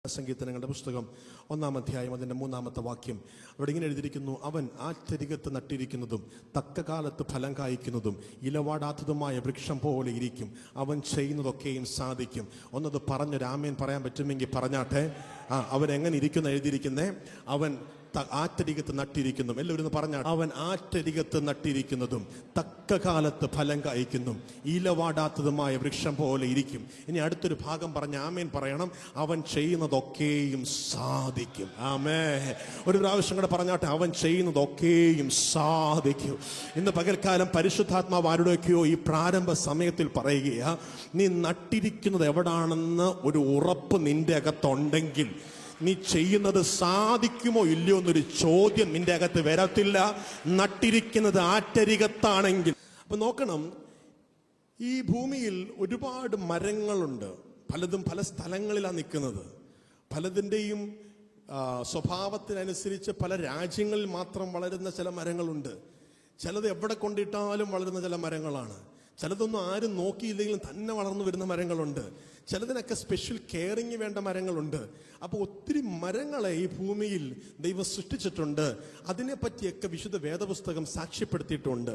സങ്കീർത്തനങ്ങളുടെ പുസ്തകം 1-ാം അധ്യായം അതിൻ്റെ 3-ാമത്തെ വാക്യം. അവിടെ ഇങ്ങനെ എഴുതിയിരിക്കുന്നു: അവൻ ആറ്റരികത്ത് നട്ടിരിക്കുന്നതും തക്ക കാലത്ത് ഫലം കായ്ക്കുന്നതും ഇലവാടാത്തതുമായ വൃക്ഷം പോലെ ഇരിക്കും. അവൻ ചെയ്യുന്നതൊക്കെയും സാധിക്കും. ഒന്നത് പറഞ്ഞു രാമേൻ പറയാൻ പറ്റുമെങ്കിൽ പറഞ്ഞാട്ടെ. അവൻ എങ്ങനെ ഇരിക്കുന്ന എഴുതിയിരിക്കുന്നേ? അവൻ ആറ്റരികത്ത് നട്ടിരിക്കുന്നു. എല്ലാവരും പറഞ്ഞാൽ അവൻ ആറ്റരികത്ത് നട്ടിരിക്കുന്നതും തക്ക കാലത്ത് ഫലം കായ്ക്കുന്നതും ഇലവാടാത്തതുമായ വൃക്ഷം പോലെ ഇരിക്കും. ഇനി അടുത്തൊരു ഭാഗം പറഞ്ഞ ആമേൻ പറയണം: അവൻ ചെയ്യുന്നതൊക്കെയും സാധിക്കും. ആമേ. ഒരു പ്രാവശ്യം കൂടെ പറഞ്ഞാട്ടെ: അവൻ ചെയ്യുന്നതൊക്കെയും സാധിക്കും. ഇന്ന് പകൽക്കാലം പരിശുദ്ധാത്മാവ് ആരുടെയൊക്കെയോ ഈ പ്രാരംഭ സമയത്തിൽ പറയുകയാ, നീ നട്ടിരിക്കുന്നത് എവിടാണെന്ന് ഒരു ഉറപ്പ് നിന്റെ അകത്തുണ്ടെങ്കിൽ നീ ചെയ്യുന്നത് സാധിക്കുമോ ഇല്ലയോ എന്നൊരു ചോദ്യം നിന്റെ അകത്ത് വരത്തില്ല. നട്ടിരിക്കുന്നത് ആറ്റരികത്താണെങ്കിൽ. അപ്പൊ നോക്കണം, ഈ ഭൂമിയിൽ ഒരുപാട് മരങ്ങളുണ്ട്. പലതും പല സ്ഥലങ്ങളിലാണ് നിൽക്കുന്നത്. പലതിൻ്റെയും സ്വഭാവത്തിനനുസരിച്ച് പല രാജ്യങ്ങളിൽ മാത്രം വളരുന്ന ചില മരങ്ങളുണ്ട്. ചിലത് എവിടെ കൊണ്ടിട്ടാലും വളരുന്ന ചില മരങ്ങളാണ്. ചിലതൊന്നും ആരും നോക്കിയില്ലെങ്കിലും തന്നെ വളർന്നു വരുന്ന മരങ്ങളുണ്ട്. ചിലതിനൊക്കെ സ്പെഷ്യൽ കെയറിങ് വേണ്ട മരങ്ങളുണ്ട്. അപ്പോൾ ഒത്തിരി മരങ്ങളെ ഈ ഭൂമിയിൽ ദൈവം സൃഷ്ടിച്ചിട്ടുണ്ട്. അതിനെപ്പറ്റിയൊക്കെ വിശുദ്ധ വേദപുസ്തകം സാക്ഷ്യപ്പെടുത്തിയിട്ടുണ്ട്.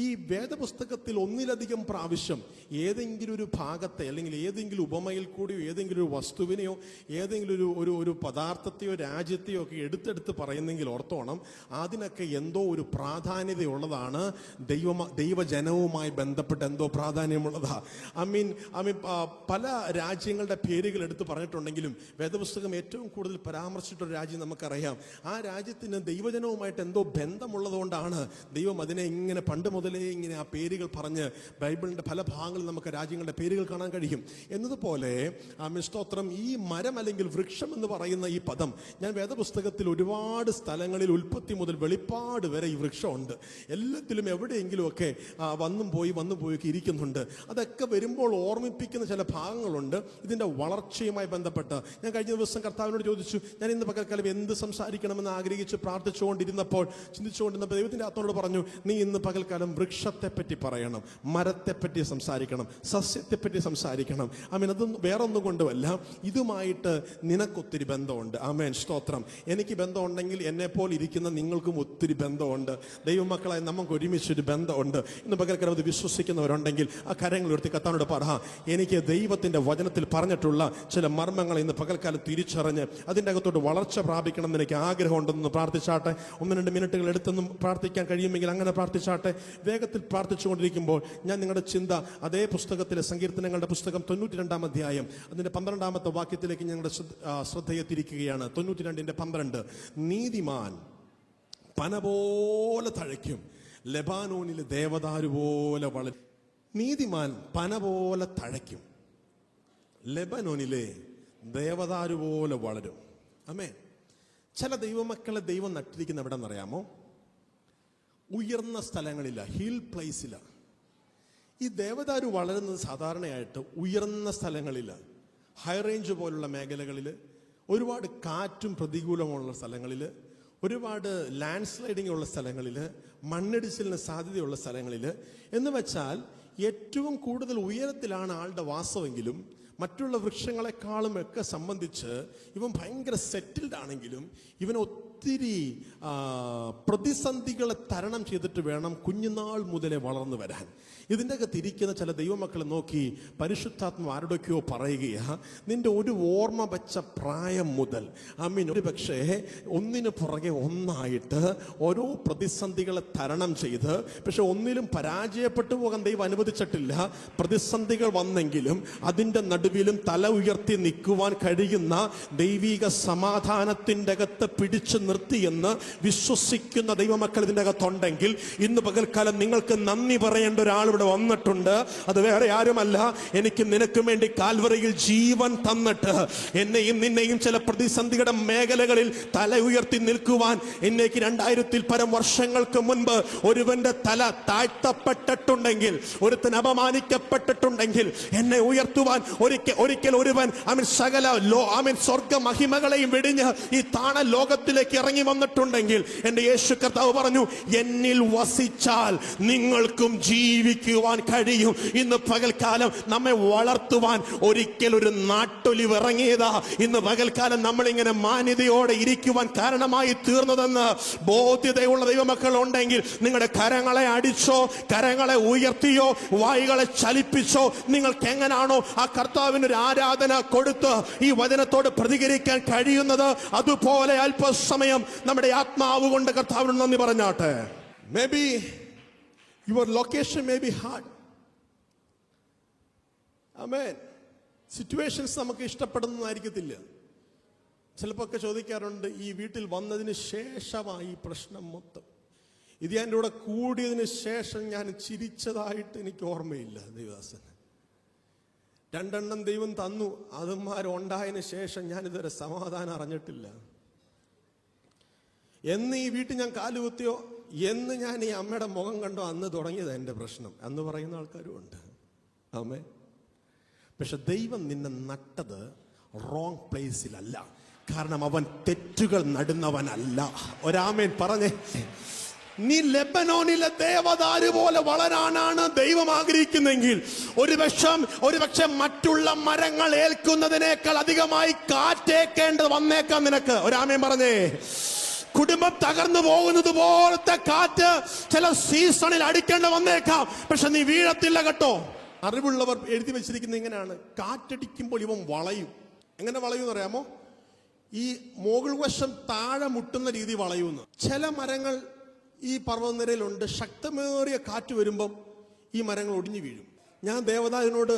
ഈ വേദപുസ്തകത്തിൽ ഒന്നിലധികം പ്രാവശ്യം ഏതെങ്കിലും ഒരു ഭാഗത്തെ അല്ലെങ്കിൽ ഏതെങ്കിലും ഉപമയിൽ കൂടിയോ ഏതെങ്കിലും ഒരു വസ്തുവിനെയോ ഏതെങ്കിലും ഒരു പദാർത്ഥത്തെയോ രാജ്യത്തെയോ ഒക്കെ എടുത്തെടുത്ത് പറയുന്നെങ്കിൽ ഓർത്തോണം, അതിനൊക്കെ എന്തോ ഒരു പ്രാധാന്യതയുള്ളതാണ്. ദൈവജനവുമായി ബന്ധപ്പെട്ട് എന്തോ പ്രാധാന്യമുള്ളതാ. ഐ മീൻ പല രാജ്യങ്ങളുടെ പേരുകൾ എടുത്ത് പറഞ്ഞിട്ടുണ്ടെങ്കിലും വേദപുസ്തകം ഏറ്റവും കൂടുതൽ പരാമർശിച്ചിട്ടൊരു രാജ്യം നമുക്കറിയാം. ആ രാജ്യത്തിന് ദൈവജനവുമായിട്ട് എന്തോ ബന്ധമുള്ളതുകൊണ്ടാണ് ദൈവം അതിനെ ഇങ്ങനെ പണ്ട് മുതലേ ഇങ്ങനെ ആ പേരുകൾ പറഞ്ഞ് ബൈബിളിൻ്റെ പല ഭാഗങ്ങളിൽ നമുക്ക് രാജ്യങ്ങളുടെ പേരുകൾ കാണാൻ കഴിയും. എന്നതുപോലെ സ്തോത്രം, ഈ മരം അല്ലെങ്കിൽ വൃക്ഷം എന്ന് പറയുന്ന ഈ പദം ഞാൻ വേദപുസ്തകത്തിൽ ഒരുപാട് സ്ഥലങ്ങളിൽ ഉൽപ്പത്തി മുതൽ വെളിപ്പാട് വരെ ഈ വൃക്ഷമുണ്ട്. എല്ലാത്തിലും എവിടെയെങ്കിലുമൊക്കെ വന്നും പോയി ഇരിക്കുന്നുണ്ട്. അതൊക്കെ വരുമ്പോൾ ഓർമ്മിപ്പിക്കുന്ന ചില ഭാഗങ്ങളുണ്ട് ഇതിൻ്റെ വളർച്ചയുമായി ബന്ധപ്പെട്ട്. ഞാൻ കഴിഞ്ഞ ദിവസം കർത്താവിനോട് ചോദിച്ചു, ഞാൻ ഇന്ന് പകൽക്കാലം എന്ത് സംസാരിക്കണമെന്ന് ആഗ്രഹിച്ച് പ്രാർത്ഥിച്ചുകൊണ്ടിരുന്നപ്പോൾ ചിന്തിച്ചുകൊണ്ടിരുന്നപ്പോൾ ദൈവത്തിൻ്റെ ആത്മാവോട് പറഞ്ഞു, നീ ഇന്ന് പകൽക്കാലം വൃക്ഷത്തെപ്പറ്റി പറയണം, മരത്തെപ്പറ്റി സംസാരിക്കണം, സസ്യത്തെപ്പറ്റി സംസാരിക്കണം. അതൊന്നും വേറൊന്നും കൊണ്ടുമല്ല, ഇതുമായിട്ട് നിനക്കൊത്തിരി ബന്ധമുണ്ട്. ആമേൻ, സ്തോത്രം. എനിക്ക് ബന്ധമുണ്ടെങ്കിൽ എന്നെപ്പോലെ ഇരിക്കുന്ന നിങ്ങൾക്കും ഒത്തിരി ബന്ധമുണ്ട്. ദൈവമക്കളായി നമുക്ക് ഒരുമിച്ചൊരു ബന്ധമുണ്ട്. ഇന്ന് പകൽക്കാലം അത് വിശ്വസിക്കുന്നവരുണ്ടെങ്കിൽ ആ കരങ്ങൾ ഉയർത്തി കർത്താവിനോട് പറ, എനിക്ക് ദൈവത്തിൻ്റെ വചനത്തിൽ പറഞ്ഞിട്ടുള്ള ചില മർമ്മങ്ങൾ ഇന്ന് പകൽക്കാലം തിരിച്ചറിഞ്ഞ് അതിൻ്റെ അകത്തോട്ട് വളർച്ച പ്രാപിക്കണം എന്ന് എനിക്ക് ആഗ്രഹമുണ്ടെന്ന് പ്രാർത്ഥിച്ചാട്ടെ. 1-2 മിനിറ്റുകൾ എടുത്തൊന്നും പ്രാർത്ഥിക്കാൻ കഴിയുമെങ്കിൽ അങ്ങനെ പ്രാർത്ഥിച്ചാട്ടെ. വേഗത്തിൽ പ്രാർത്ഥിച്ചുകൊണ്ടിരിക്കുമ്പോൾ ഞാൻ നിങ്ങളുടെ ചിന്ത അതേ പുസ്തകത്തിലെ സങ്കീർത്തനങ്ങളുടെ പുസ്തകം 92-ാം അധ്യായം അതിൻ്റെ 12-ാമത്തെ വാക്യത്തിലേക്ക് ഞങ്ങളുടെ ശ്രദ്ധയെ തിരിക്കുകയാണ്. 92:12. നീതിമാൻ പന പോലെ തഴയ്ക്കും, ലെബാനോനിലെ ദേവദാരു പോലെ വളരും. നീതിമാൻ പന പോലെ തഴയ്ക്കും, ലെബനോനിലെ ദേവദാരു പോലെ വളരും. ആമേൻ. ചില ദൈവമക്കളെ ദൈവം നട്ടിരിക്കുന്ന എവിടെ നിന്നറിയാമോ? ഉയർന്ന സ്ഥലങ്ങളില്ല, ഹിൽ പ്ലേസില. ഈ ദേവദാരു വളരുന്നത് സാധാരണയായിട്ട് ഉയർന്ന സ്ഥലങ്ങളില്ല, ഹൈ റേഞ്ച് പോലുള്ള മേഖലകളിൽ, ഒരുപാട് കാറ്റും പ്രതികൂലമുള്ള സ്ഥലങ്ങളിൽ, ഒരുപാട് ലാൻഡ് സ്ലൈഡിങ് ഉള്ള സ്ഥലങ്ങളിൽ, മണ്ണിടിച്ചിലിന് സാധ്യതയുള്ള സ്ഥലങ്ങളിൽ. എന്ന് വെച്ചാൽ ഏറ്റവും കൂടുതൽ ഉയരത്തിലാണ് ആളുടെ വാസമെങ്കിലും മറ്റുള്ള വൃക്ഷങ്ങളെക്കാളും ഒക്കെ സംബന്ധിച്ച് ഇവൻ ഭയങ്കര സെറ്റിൽഡ് ആണെങ്കിലും ഇവൻ ഒത്തിരി പ്രതിസന്ധികളെ തരണം ചെയ്തിട്ട് വേണം കുഞ്ഞുനാൾ മുതലേ വളർന്നു വരാൻ. ഇതിൻ്റെ അകത്ത് ഇരിക്കുന്ന ചില ദൈവമക്കളെ നോക്കി പരിശുദ്ധാത്മ ആരുടെയൊക്കെയോ പറയുകയാ, നിന്റെ ഒരു ഓർമ്മ വെച്ച പ്രായം മുതൽ ഒരു പക്ഷേ ഒന്നിനു പുറകെ ഒന്നായിട്ട് ഓരോ പ്രതിസന്ധികളെ തരണം ചെയ്ത്, പക്ഷെ ഒന്നിലും പരാജയപ്പെട്ടു പോകാൻ ദൈവം അനുവദിച്ചിട്ടില്ല. പ്രതിസന്ധികൾ വന്നെങ്കിലും അതിൻ്റെ നടുവിലും തല ഉയർത്തി നിൽക്കുവാൻ കഴിയുന്ന ദൈവിക സമാധാനത്തിൻ്റെ അകത്ത് പിടിച്ചു നിർത്തിയെന്ന് വിശ്വസിക്കുന്ന ദൈവമക്കൾ ഇതിൻ്റെ അകത്തുണ്ടെങ്കിൽ ഇന്ന് പകൽക്കാലം നിങ്ങൾക്ക് നന്ദി പറയേണ്ട ഒരാൾ ഇവിടെ വന്നിട്ടുണ്ട്. അത് വേറെ ആരുമല്ല, എനിക്ക് നിനക്കും വേണ്ടി കാൽവറിയിൽ ജീവൻ തന്നിട്ട് എന്നെയും നിന്നെയും ചില പ്രതിസന്ധിയുടെ മേഖലകളിൽ തല ഉയർത്തി നിൽക്കുവാൻ, എന്നേക്ക് 2000-ൽ പരം വർഷങ്ങൾക്ക് മുൻപ് ഒരുവന്റെ തല താഴ്ത്തപ്പെട്ടിട്ടുണ്ടെങ്കിൽ, ഒരുത്തൻ അപമാനിക്കപ്പെട്ടിട്ടുണ്ടെങ്കിൽ എന്നെ ഉയർത്തുവാൻ ഒരു ഒരിക്കൽ ഒരുവൻ സകല സ്വർഗ മഹിമകളെയും വെടിഞ്ഞ് ഈ താണ ലോകത്തിലേക്ക് ഇറങ്ങി വന്നിട്ടുണ്ടെങ്കിൽ എന്റെ യേശു കർത്താവ് പറഞ്ഞു, എന്നിൽ വസിച്ചാൽ നിങ്ങൾക്കും ജീവിക്കുവാൻ കഴിയും. ഇന്ന് പകൽക്കാലം നമ്മെ വളർത്തുവാൻ ഒരിക്കൽ ഒരു നാട്ടൊലിവ് ഇറങ്ങിയതാ. ഇന്ന് പകൽക്കാലം നമ്മളിങ്ങനെ മാന്യതയോടെ ഇരിക്കുവാൻ കാരണമായി തീർന്നതെന്ന് ബോധ്യതയുള്ള ദൈവമക്കൾ ഉണ്ടെങ്കിൽ നിങ്ങളുടെ കരങ്ങളെ അടിച്ചോ, കരങ്ങളെ ഉയർത്തിയോ, വായികളെ ചലിപ്പിച്ചോ, നിങ്ങൾക്ക് എങ്ങനാണോ ആ കർത്താവിന് ഒരു ആരാധന കൊടുത്ത് ഈ വചനത്തോട് പ്രതികരിക്കാൻ കഴിയുന്നത്, അതുപോലെ അല്പസമയം നമ്മുടെ ആത്മാവ് കൊണ്ട് കർത്താവിന് നന്ദി പറഞ്ഞാട്ടെ. May be your location may be hard. Amen. Situations നമുക്ക് ഇഷ്ടപ്പെടുന്നതായിരിക്കത്തില്ല. ചിലപ്പോൾ ഒക്കെ ചോദിക്കാറുണ്ട്, ഈ വീട്ടിൽ വന്നതിന് ശേഷമായി പ്രശ്നം മൊത്തം. ഇത് എൻ്റെ കൂടെ കൂടിയതിന് ശേഷം ഞാൻ ചിരിച്ചതായിട്ട് എനിക്ക് ഓർമ്മയില്ല. ദൈവദാസൻ 2 എണ്ണം ദൈവം തന്നു, അതുമാരുണ്ടായതിന് ശേഷം ഞാനിതുവരെ സമാധാനം അറിഞ്ഞിട്ടില്ല. എന്ന് ഈ വീട്ടിൽ ഞാൻ കാലുകുത്തിയോ, എന്ന് ഞാൻ ഈ അമ്മയുടെ മുഖം കണ്ടോ, അന്ന് തുടങ്ങിയത് എൻ്റെ പ്രശ്നം എന്ന് പറയുന്ന ആൾക്കാരും ഉണ്ട്. ആമേ. പക്ഷെ ദൈവം നിന്നെ നട്ടത് റോങ് പ്ലേസിലല്ല. കാരണം അവൻ തെറ്റുകൾ നടുന്നവനല്ല. ഒരാമേൻ പറഞ്ഞേ. നീ ലെബനോനിലെ ദേവദാരു പോലെ വളരാനാണ് ദൈവം ആഗ്രഹിക്കുന്നെങ്കിൽ ഒരുപക്ഷെ മറ്റുള്ള മരങ്ങൾ ഏൽക്കുന്നതിനേക്കാൾ അധികമായി കാറ്റേക്കേണ്ടത് വന്നേക്കാം നിനക്ക്. ഒരാമേൻ പറഞ്ഞേ. കുടുംബം തകർന്നു പോകുന്നത് പോലത്തെ കാറ്റ് ചില സീസണിൽ അടിക്കേണ്ട വന്നേക്കാം. പക്ഷെ നീ വീഴത്തില്ല കേട്ടോ. അറിവുള്ളവർ എഴുതി വെച്ചിരിക്കുന്നത് ഇങ്ങനെയാണ്, കാറ്റടിക്കുമ്പോൾ ഇവൻ വളയും. എങ്ങനെ വളയും എന്ന് അറിയാമോ? ഈ മുകൾ വശം താഴെ മുട്ടുന്ന രീതി വളയുന്നു. ചില മരങ്ങൾ ഈ പർവ്വതനിരയിലുണ്ട്, ശക്തമേറിയ കാറ്റ് വരുമ്പം ഈ മരങ്ങൾ ഒടിഞ്ഞു വീഴും. ഞാൻ ദേവദാരുവിനോട്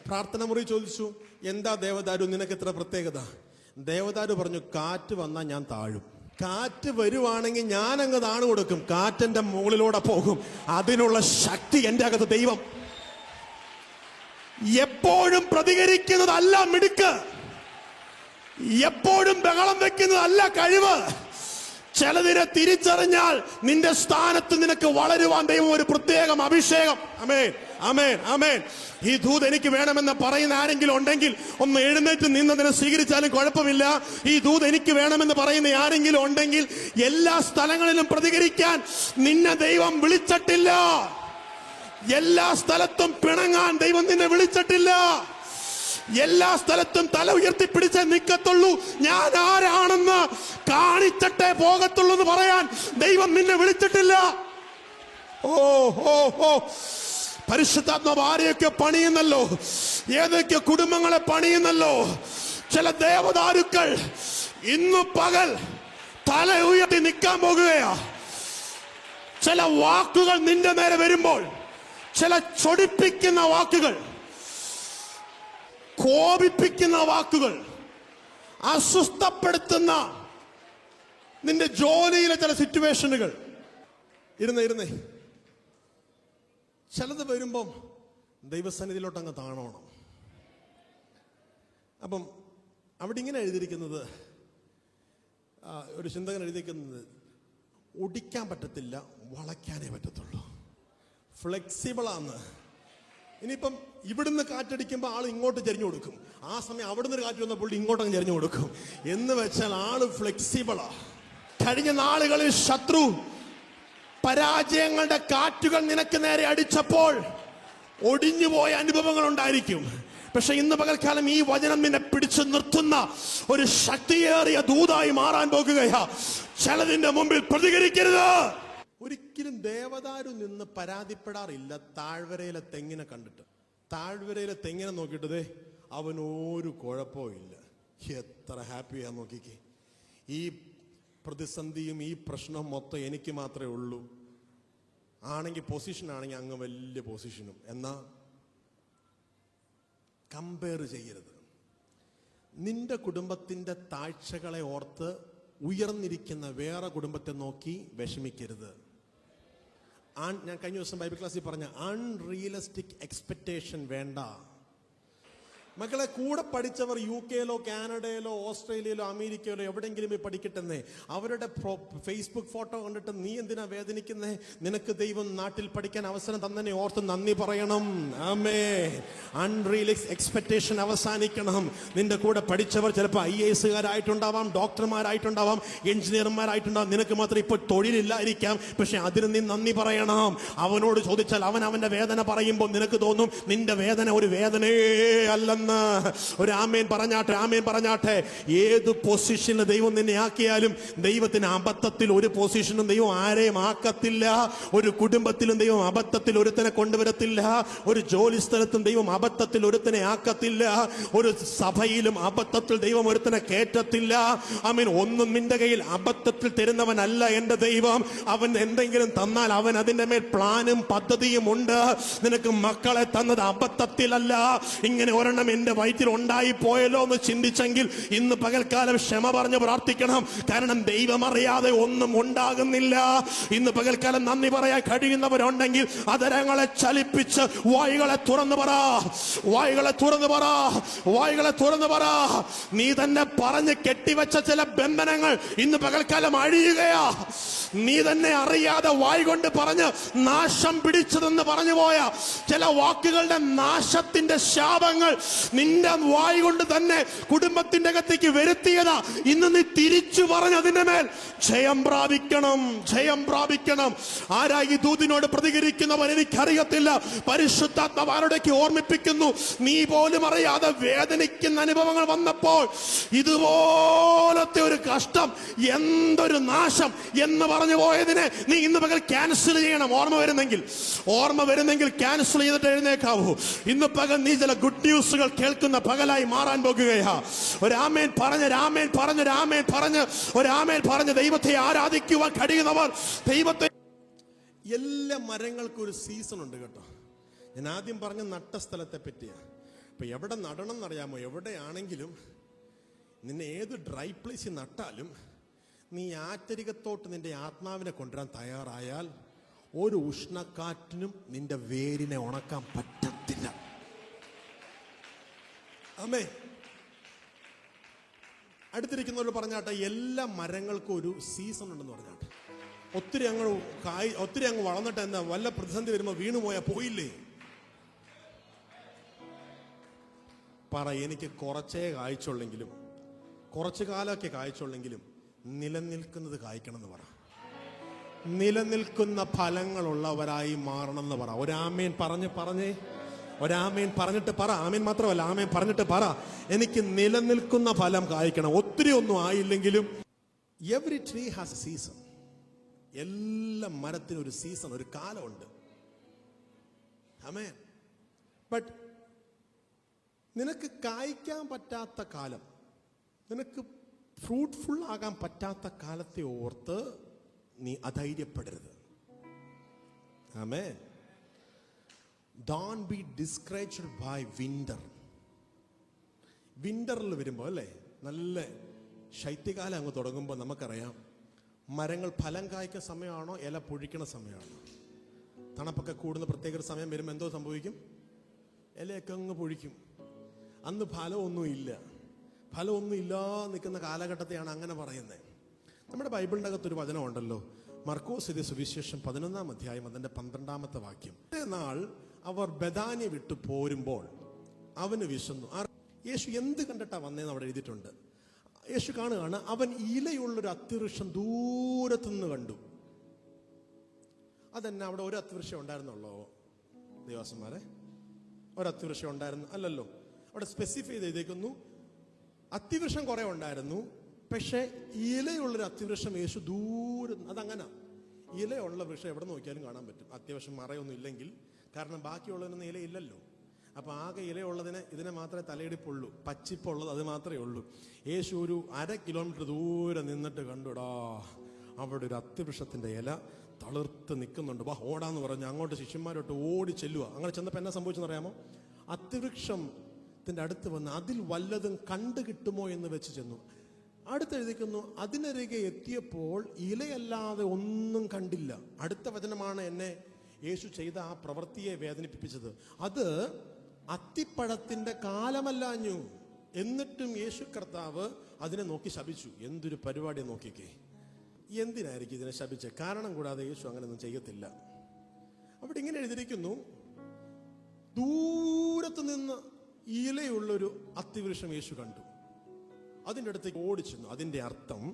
പ്രാർത്ഥന മുറി ചോദിച്ചു, എന്താ ദേവദാരു നിനക്ക് ഇത്ര പ്രത്യേകത? ദേവദാരു പറഞ്ഞു, കാറ്റ് വന്നാൽ ഞാൻ താഴും. കാറ്റ് വരുവാണെങ്കിൽ ഞാൻ അങ്ങ് താണു കൊടുക്കും, കാറ്റിന്റെ മുകളിലൂടെ പോകും. അതിനുള്ള ശക്തി എൻ്റെ അകത്ത് ദൈവം. എപ്പോഴും പ്രതികരിക്കുന്നതല്ല മിടുക്ക്, എപ്പോഴും ബഹളം വെക്കുന്നതല്ല കഴിവ്. ചിലതിനെ തിരിച്ചറിഞ്ഞാൽ നിന്റെ സ്ഥാനത്ത് നിനക്ക് വളരുവാൻ ദൈവം ഒരു പ്രത്യേകം അഭിഷേകം. ആമേൻ, ആമേൻ, ആമേൻ. ഈ ദൂത് എനിക്ക് വേണമെന്ന് പറയുന്ന ആരെങ്കിലും ഉണ്ടെങ്കിൽ ഒന്ന് എഴുന്നേറ്റ് നിന്നതിനെ സ്വീകരിച്ചാലും കുഴപ്പമില്ല. ഈ ദൂത് എനിക്ക് വേണമെന്ന് പറയുന്ന ആരെങ്കിലും ഉണ്ടെങ്കിൽ എല്ലാ സ്ഥലങ്ങളിലും പ്രതികരിക്കാൻ നിന്നെ ദൈവം വിളിച്ചിട്ടില്ല. എല്ലാ സ്ഥലത്തും പിണങ്ങാൻ ദൈവം നിന്നെ വിളിച്ചിട്ടില്ല. എല്ലാ സ്ഥലത്തും തല ഉയർത്തിപ്പിടിച്ചേ നിൽക്കത്തുള്ളൂ. ഞാൻ ആരാണെന്ന് കാണിച്ചിട്ടേ പോകത്തുള്ളൂ എന്ന് പറയാൻ ദൈവം നിന്നെ വിളിച്ചിട്ടില്ല. ഓ ഓ ഓ പരിശുദ്ധാത്മാവ് ആരെയൊക്കെ പണിയുന്നല്ലോ, ഏതൊക്കെ കുടുംബങ്ങളെ പണിയുന്നല്ലോ. ചില ദേവദാരുക്കൾ ഇന്ന് പകൽ തല ഉയർത്തി നിൽക്കാൻ പോകുകയാ. ചില വാക്കുകൾ നിന്റെ നേരെ വരുമ്പോൾ, ചില ചൊടിപ്പിക്കുന്ന വാക്കുകൾ, കോപിപ്പിക്കുന്ന വാക്കുകൾ, അസ്വസ്ഥപ്പെടുത്തുന്ന നിന്റെ ജോലിയിലെ ചില സിറ്റുവേഷനുകൾ, ഇരുന്നേ ചിലത് വരുമ്പം ദൈവസന്നിധിയിലോട്ട് അങ്ങ് താണോണം. അപ്പം അവിടെ ഇങ്ങനെ എഴുതിയിരിക്കുന്നത്, ഒരു ചിന്തകൻ എഴുതിയിരിക്കുന്നത്, ഒടിക്കാൻ പറ്റത്തില്ല, വളയ്ക്കാനേ പറ്റത്തുള്ളൂ. ഫ്ലെക്സിബിളാന്ന്. ഇനിയിപ്പം ഇവിടുന്ന് കാറ്റടിക്കുമ്പോൾ ആൾ ഇങ്ങോട്ട് ചരിഞ്ഞു കൊടുക്കും, ആ സമയം അവിടുന്ന് ഒരു കാറ്റ് വന്നപ്പോൾ ഇങ്ങോട്ടങ്ങ് ചരിഞ്ഞു കൊടുക്കും. എന്ന് വെച്ചാൽ ആള് ഫ്ലെക്സിബിളാ. കഴിഞ്ഞ നാളുകളിൽ ശത്രു പരാജയങ്ങളുടെ കാറ്റുകൾ നിനക്ക് നേരെ അടിച്ചപ്പോൾ ഒടിഞ്ഞുപോയ അനുഭവങ്ങൾ ഉണ്ടായിരിക്കും. പക്ഷെ ഇന്ന് പകൽക്കാലം ഈ വചനം നിന്നെ പിടിച്ചു നിർത്തുന്ന ഒരു ശക്തിയേറിയ ദൂതായി മാറാൻ പോകുകയാ. ചിലതിന്റെ മുമ്പിൽ പ്രതികരിക്കരുത്. ഒരിക്കലും ദേവദാരു നിന്ന് പരാതിപ്പെടാറില്ല താഴ്വരയിലെ തെങ്ങിനെ കണ്ടിട്ട്. താഴ്വരയിലെ തെങ്ങിനെ നോക്കിയിട്ടതേ അവനൊരു കുഴപ്പവും ഇല്ല, എത്ര ഹാപ്പിയാ നോക്കിക്കേ. ഈ പ്രതിസന്ധിയും ഈ പ്രശ്നവും മൊത്തം എനിക്ക് മാത്രമേ ഉള്ളൂ. ആണെങ്കിൽ പൊസിഷനാണെങ്കിൽ അങ്ങ് വലിയ പൊസിഷനും. എന്നാ കമ്പയർ ചെയ്യരുത്. നിന്റെ കുടുംബത്തിന്റെ താഴ്ചകളെ ഓർത്ത് ഉയർന്നിരിക്കുന്ന വേറെ കുടുംബത്തെ നോക്കി വിഷമിക്കരുത്. ഞാൻ കഴിഞ്ഞ ദിവസം ബൈബിൾ ക്ലാസ്സിൽ പറഞ്ഞ അൺറിയലിസ്റ്റിക് എക്സ്പെക്ടേഷൻ വേണ്ട. മക്കളെ, കൂടെ പഠിച്ചവർ UK-യിലോ കാനഡയിലോ ഓസ്ട്രേലിയയിലോ അമേരിക്കയിലോ എവിടെയെങ്കിലും പോയി പഠിക്കട്ടെന്നേ. അവരുടെ ഫേസ്ബുക്ക് ഫോട്ടോ കണ്ടിട്ട് നീ എന്തിനാ വേദനിക്കുന്നേ? നിനക്ക് ദൈവം നാട്ടിൽ പഠിക്കാൻ അവസരം തന്നെ ഓർത്ത് നന്ദി പറയണം. ആമേൻ. അൺറിയലിസ്റ്റിക് എക്സ്പെക്ടേഷൻ അവസാനിക്കണം. നിന്റെ കൂടെ പഠിച്ചവർ ചിലപ്പോൾ IAS-കാരായിട്ടുണ്ടാവാം, ഡോക്ടർമാരായിട്ടുണ്ടാവാം, എഞ്ചിനീയർമാരായിട്ടുണ്ടാവാം. നിനക്ക് മാത്രം ഇപ്പോൾ തൊഴിലില്ലായിരിക്കാം. പക്ഷെ അതിന് നീ നന്ദി പറയണം. അവനോട് ചോദിച്ചാൽ അവൻ അവന്റെ വേദന പറയുമ്പോൾ നിനക്ക് തോന്നും നിന്റെ വേദന ഒരു വേദനയേ അല്ലെന്ന്. ഒരു ആമേൻ പറഞ്ഞാട്ടെ, ആമേൻ പറഞ്ഞാട്ടെ. ഏത് പൊസിഷനിൽ ദൈവം നിന്നെ ആക്കിയാലും ദൈവത്തിന് അബദ്ധത്തിൽ ഒരു പൊസിഷനും ദൈവം ആരെയും ആക്കത്തില്ല. ഒരു കുടുംബത്തിലും ദൈവം അബദ്ധത്തിൽ ഒരുത്തനെ കൊണ്ടുവരത്തില്ല. ഒരു ജോലി സ്ഥലത്തും ദൈവം അബദ്ധത്തിൽ ഒരുത്തനെ ആക്കത്തില്ല. ഒരു സഭയിലും അബദ്ധത്തിൽ ദൈവം ഒരുത്തനെ കേറ്റത്തില്ല. ആമേൻ. ഒന്നും നിന്റെ കയ്യിൽ അബദ്ധത്തിൽ തരുന്നവനല്ല എന്റെ ദൈവം. അവൻ എന്തെങ്കിലും തന്നാൽ അവൻ അതിന്റെ മേൽ പ്ലാനും പദ്ധതിയും ഉണ്ട്. നിനക്ക് മക്കളെ തന്നത് അബദ്ധത്തിലല്ല. ഇങ്ങനെ ഒരെണ്ണം എന്റെ വയറ്റിൽ ഉണ്ടായി പോയല്ലോ എന്ന് ചിന്തിച്ചെങ്കിൽ ഇന്ന് പകൽക്കാലം ക്ഷമ പറഞ്ഞ് പ്രാർത്ഥിക്കണം. കാരണം ദൈവം അറിയാതെ ഒന്നും ഉണ്ടാകുന്നില്ല. ഇന്ന് പകൽക്കാലം നന്ദി പറയാൻ കഴിയുന്നവരുണ്ടെങ്കിൽ അതരങ്ങളെ ചലിപ്പിച്ച് വായുകളെ തുറന്നു പറ, വായുകളെ തുറന്നു പറ, വായുകളെ തുറന്നു പറ. നീ തന്നെ പറഞ്ഞ് കെട്ടിവെച്ച ചില ബന്ധനങ്ങൾ ഇന്ന് പകൽക്കാലം അഴിയുകയാ. നീ തന്നെ അറിയാതെ വായു കൊണ്ട് പറഞ്ഞ് നാശം പിടിച്ചതെന്ന് പറഞ്ഞു പോയ ചില വാക്കുകളുടെ നാശത്തിന്റെ ശാപങ്ങൾ നിന്റെ വായു കൊണ്ട് തന്നെ കുടുംബത്തിന്റെ അകത്തേക്ക് വരുത്തിയതാ. ഇന്ന് നീ തിരിച്ചു പറഞ്ഞ് അതിന്റെ മേൽ ജയം പ്രാപിക്കണം, ജയം പ്രാപിക്കണം. ആരാ ഈ ദൂതിനോട് പ്രതികരിക്കുന്നവർ എനിക്കറിയത്തില്ല. പരിശുദ്ധാത്മാവാരോടേക്ക് ഓർമ്മിപ്പിക്കുന്നു. നീ പോലും അറിയാതെ വേദനിക്കുന്ന അനുഭവങ്ങൾ വന്നപ്പോൾ ഇതുപോലത്തെ ഒരു കഷ്ടം, എന്തൊരു നാശം എന്ന് പറഞ്ഞു പോയതിനെ നീ ഇന്ന് പകൽ ക്യാൻസൽ ചെയ്യണം. ഓർമ്മ വരുന്നെങ്കിൽ ക്യാൻസൽ ചെയ്തിട്ട് എഴുന്നേക്കാവൂ. ഇന്ന് പകൽ നീ ചില ഗുഡ് ന്യൂസുകൾ കേൾക്കുന്ന പകലായി മാറാൻ പോകുകയാ. ഒരു ആമേൻ പറഞ്ഞ്, രാമേൻ പറഞ്ഞ്, രാമേൻ പറഞ്ഞ്, ഒരു ആമേൻ പറഞ്ഞ് ദൈവത്തെ ആരാധിക്കുവാൻ കഴിയുന്നവർ ദൈവത്തെ. എല്ലാ മരങ്ങൾക്കും ഒരു സീസൺ ഉണ്ട് കേട്ടോ. ഞാൻ ആദ്യം പറഞ്ഞ നട്ട സ്ഥലത്തെ പറ്റിയാ. ഇപ്പൊ എവിടെ നടണം എന്നറിയാമോ? എവിടെയാണെങ്കിലും നിന്നെ ഏത് ഡ്രൈ പ്ലേസിൽ നട്ടാലും നീ ആറ്റരികത്തോട്ട് നിന്റെ ആത്മാവിനെ കൊണ്ടുവരാൻ തയ്യാറായാൽ ഒരു ഉഷ്ണക്കാറ്റിനും നിന്റെ വേരിനെ ഉണക്കാൻ പറ്റത്തില്ല. ആമേൻ. അടുത്തിരിക്കുന്നവർ പറഞ്ഞാട്ടെ, എല്ലാ മരങ്ങൾക്കും ഒരു സീസൺ ഉണ്ടെന്ന് പറഞ്ഞാട്ടെ. ഒത്തിരി അങ്ങ് വളർന്നിട്ട് എന്താ വല്ല പ്രതിസന്ധി വരുമ്പോൾ വീണുപോയാ പോയില്ലേ? പറ, എനിക്ക് കുറച്ചേ കായ്ച്ചുള്ളെങ്കിലും, കുറച്ചു കാലമൊക്കെ കായ്ച്ചുള്ളെങ്കിലും നിലനിൽക്കുന്നത് കായ്ക്കണം എന്ന് പറ. നിലനിൽക്കുന്ന ഫലങ്ങളുള്ളവരായി മാറണം എന്ന് പറ. ഒരാമേൻ പറഞ്ഞേ, ഒരാമേൻ പറഞ്ഞിട്ട് പറ. ആമേൻ മാത്രമല്ല, ആമേൻ പറഞ്ഞിട്ട് പറ, എനിക്ക് നിലനിൽക്കുന്ന ഫലം കായ്ക്കണം. ഒത്തിരി ഒന്നും ആയില്ലെങ്കിലും. Every tree has a season. എല്ലാ മരത്തിനും ഒരു സീസൺ, ഒരു കാലമുണ്ട്. ആമേൻ. ബട്ട് നിനക്ക് കായ്ക്കാൻ പറ്റാത്ത കാലം, നിനക്ക് ഫ്രൂട്ട്ഫുൾ ആകാൻ പറ്റാത്ത കാലത്തെ ഓർത്ത് നീ അധൈര്യപ്പെടരുത്. ആമേൻ. Don't be discouraged by winter. വിന്ററിൽ വരുമ്പോൾ അല്ലേ, നല്ല ശൈത്യകാലം അങ്ങ് തുടങ്ങുമ്പോൾ നമുക്കറിയാം മരങ്ങൾ ഫലം കായ്ക്കുന്ന സമയമാണോ ഇല പൊഴിക്കണ സമയമാണോ? തണുപ്പൊക്കെ കൂടുന്ന പ്രത്യേക ഒരു സമയം വരുമ്പോൾ എന്തോ സംഭവിക്കും? ഇലയൊക്കെ അങ്ങ് പൊഴിക്കും. അന്ന് ഫലമൊന്നുമില്ല നിൽക്കുന്ന കാലഘട്ടത്തെയാണ് അങ്ങനെ പറയുന്നത്. നമ്മുടെ ബൈബിളിൻ്റെ അകത്തൊരു വചനമുണ്ടല്ലോ, മർക്കോസ് എഴുതിയ സുവിശേഷം 11-ാം അധ്യായം അതിൻ്റെ 12-ാമത്തെ വാക്യം. നാൾ അവർ ബഥാന്യ വിട്ടു പോരുമ്പോൾ അവന് വിശന്നു. യേശു എന്ത് കണ്ടിട്ടാ വന്നേന്ന് അവിടെ എഴുതിയിട്ടുണ്ട്. യേശു കാണുകയാണ്, അവൻ ഇലയുള്ളൊരു അത്തിവൃക്ഷം ദൂരത്തുനിന്ന് കണ്ടു. അതെന്നെ അവിടെ ഒരു അത്തിവൃക്ഷം ഉണ്ടായിരുന്നുള്ളോ ദേവാസന്മാരെ? ഒരു അത്തിവൃക്ഷം ഉണ്ടായിരുന്നു അല്ലല്ലോ. അവിടെ സ്പെസിഫൈ ചെയ്തേക്കുന്നു, അത്തിവൃക്ഷം കുറെ ഉണ്ടായിരുന്നു, പക്ഷെ ഇലയുള്ളൊരു അത്തിവൃക്ഷം യേശു ദൂരം. അതങ്ങനെ ഇലയുള്ള വൃക്ഷം എവിടെ നോക്കിയാലും കാണാൻ പറ്റും, അത്യാവശ്യം മറയൊന്നും ഇല്ലെങ്കിൽ. കാരണം ബാക്കിയുള്ളതിനൊന്നും ഇലയില്ലല്ലോ. അപ്പൊ ആകെ ഇലയുള്ളതിനെ ഇതിനെ മാത്രമേ തലയെടുപ്പുള്ളൂ, പച്ചിപ്പുള്ളത് അത് മാത്രമേ ഉള്ളൂ. യേശു ഒരു 1/2 കിലോമീറ്റർ ദൂരെ നിന്നിട്ട് കണ്ടുടാ, അവിടെ ഒരു അത്തിവൃക്ഷത്തിന്റെ ഇല തളിർത്ത് നിൽക്കുന്നുണ്ട്. വാ ഓടാന്ന് പറഞ്ഞ് അങ്ങോട്ട് ശിഷ്യന്മാരോട്ട് ഓടി ചെല്ലുക. അങ്ങനെ ചെന്നപ്പോൾ എന്നാ സംഭവിച്ചെന്ന് അറിയാമോ? അത്തിവൃക്ഷത്തിന്റെ അടുത്ത് വന്ന് അതിൽ വല്ലതും കണ്ടു കിട്ടുമോ എന്ന് വെച്ച് ചെന്നു. അടുത്തെഴുതിക്കുന്നു, അതിനരികെ എത്തിയപ്പോൾ ഇലയല്ലാതെ ഒന്നും കണ്ടില്ല. അടുത്ത വചനമാണ് എന്നെ യേശു ചെയ്ത ആ പ്രവൃത്തിയെ വേദനിപ്പിച്ചത്. അത് അത്തിപ്പഴത്തിന്റെ കാലമല്ലാഞ്ഞു. എന്നിട്ടും യേശു കർത്താവ് അതിനെ നോക്കി ശപിച്ചു. എന്തൊരു പരിപാടിയെ നോക്കിക്കേ. എന്തിനായിരിക്കും ഇതിനെ ശപിച്ചത്? കാരണം കൂടാതെ യേശു അങ്ങനെയൊന്നും ചെയ്യത്തില്ല. അവിടെ ഇങ്ങനെ എഴുതിയിരിക്കുന്നു, ദൂരത്ത് നിന്ന് ഇലയുള്ളൊരു അത്തിവൃക്ഷം യേശു കണ്ടു, അതിൻ്റെ അടുത്തേക്ക് ഓടിച്ചെന്നു. അതിൻ്റെ അർത്ഥം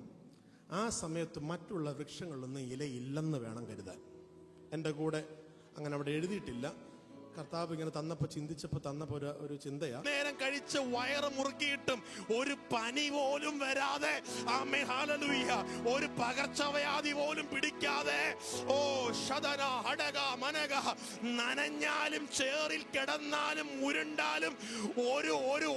ആ സമയത്ത് മറ്റുള്ള വൃക്ഷങ്ങളിലൊന്നും ഇലയില്ലെന്ന് വേണം കരുതാൻ. എൻ്റെ കൂടെ അങ്ങനെ അവിടെ എഴുതിയിട്ടില്ല. കർത്താവ് ഇങ്ങനെ ചിന്തിച്ചപ്പോ ഒരു ചിന്തയാ. നേരം കഴിച്ച് വയറ് മുറുക്കിയിട്ടും ഒരു പനി പോലും വരാതെ, ആമേൻ ഹല്ലേലൂയ, ഒരു പകർച്ചവ്യാധി പോലും പിടിക്കാതെ, ഓ ശതന ഹടക മനക, നനഞ്ഞാലും ചേറിൽ കിടന്നാലും ഉരുണ്ടാലും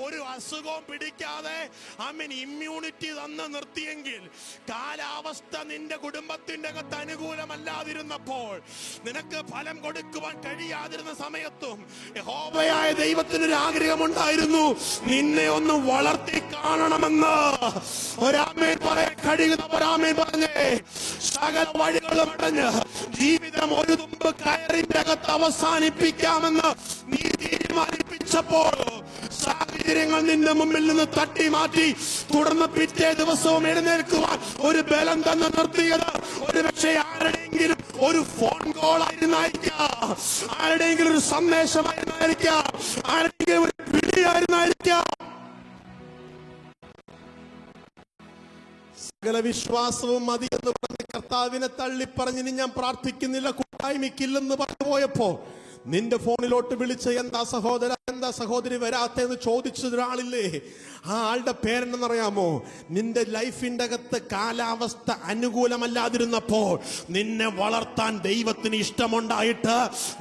ഒരു അസുഖവും പിടിക്കാതെ, ആമേൻ, ഇമ്മ്യൂണിറ്റി തന്ന് നിർത്തിയെങ്കിൽ, കാലാവസ്ഥ നിന്റെ കുടുംബത്തിന്റെ അകത്ത് അനുകൂലമല്ലാതിരുന്നപ്പോൾ, നിനക്ക് ഫലം കൊടുക്കുവാൻ കഴിയാതിരുന്ന സമയത്ത് യഹോവയായ ദൈവത്തിനൊരു ആഗ്രഹമുണ്ടായിരുന്നു, നിന്നെ ഒന്ന് വളർത്തി കാണണമെന്ന്. ഒരാമേൻ പറയാൻ കഴിയുന്നവരാമേൻ പറഞ്ഞേ. സകല വഴികളും അടഞ്ഞ് ജീവിതം ഒരു തുമ്പ് കയറിന്റെ അകത്ത് അവസാനിപ്പിക്കാമെന്ന് നീ തീരുമാനിപ്പിച്ചപ്പോൾ, സാഹചര്യങ്ങൾ നിന്റെ മുമ്പിൽ നിന്ന് തട്ടി മാറ്റി, തുടർന്ന് പിറ്റേ ദിവസവും എഴുന്നേൽക്കുവാൻ ഒരു ബലം തന്നെ നിർത്തിയത് ഒരുപക്ഷെ ആരുടെയെങ്കിലും ഒരു ഫോൺ കോൾ ആയിരുന്നായിരിക്കാം, ആരുടെയെങ്കിലും ഒരു സന്ദേശമായിരുന്നായിരിക്കാം, ആരുടെയെങ്കിലും ഒരു വിളിയായിരുന്നായിരിക്കാം. സകല വിശ്വാസവും മതി എന്ന് പറഞ്ഞ് കർത്താവിനെ തള്ളിപ്പറഞ്ഞിനി ഞാൻ പ്രാർത്ഥിക്കുന്നില്ല, കൂട്ടായ്മയ്ക്കില്ലെന്ന് പറഞ്ഞു പോയപ്പോ, നിന്റെ ഫോണിലോട്ട് വിളിച്ച് എന്താ സഹോദര, എന്താ സഹോദരി വരാത്തെന്ന് ചോദിച്ചൊരാളില്ലേ? ആ ആളുടെ പേരെന്നറിയാമോ? നിന്റെ ലൈഫിന്റെ അകത്ത് കാലാവസ്ഥ അനുകൂലമല്ലാതിരുന്നപ്പോൾ നിന്നെ വളർത്താൻ ദൈവത്തിന് ഇഷ്ടമുണ്ടായിട്ട്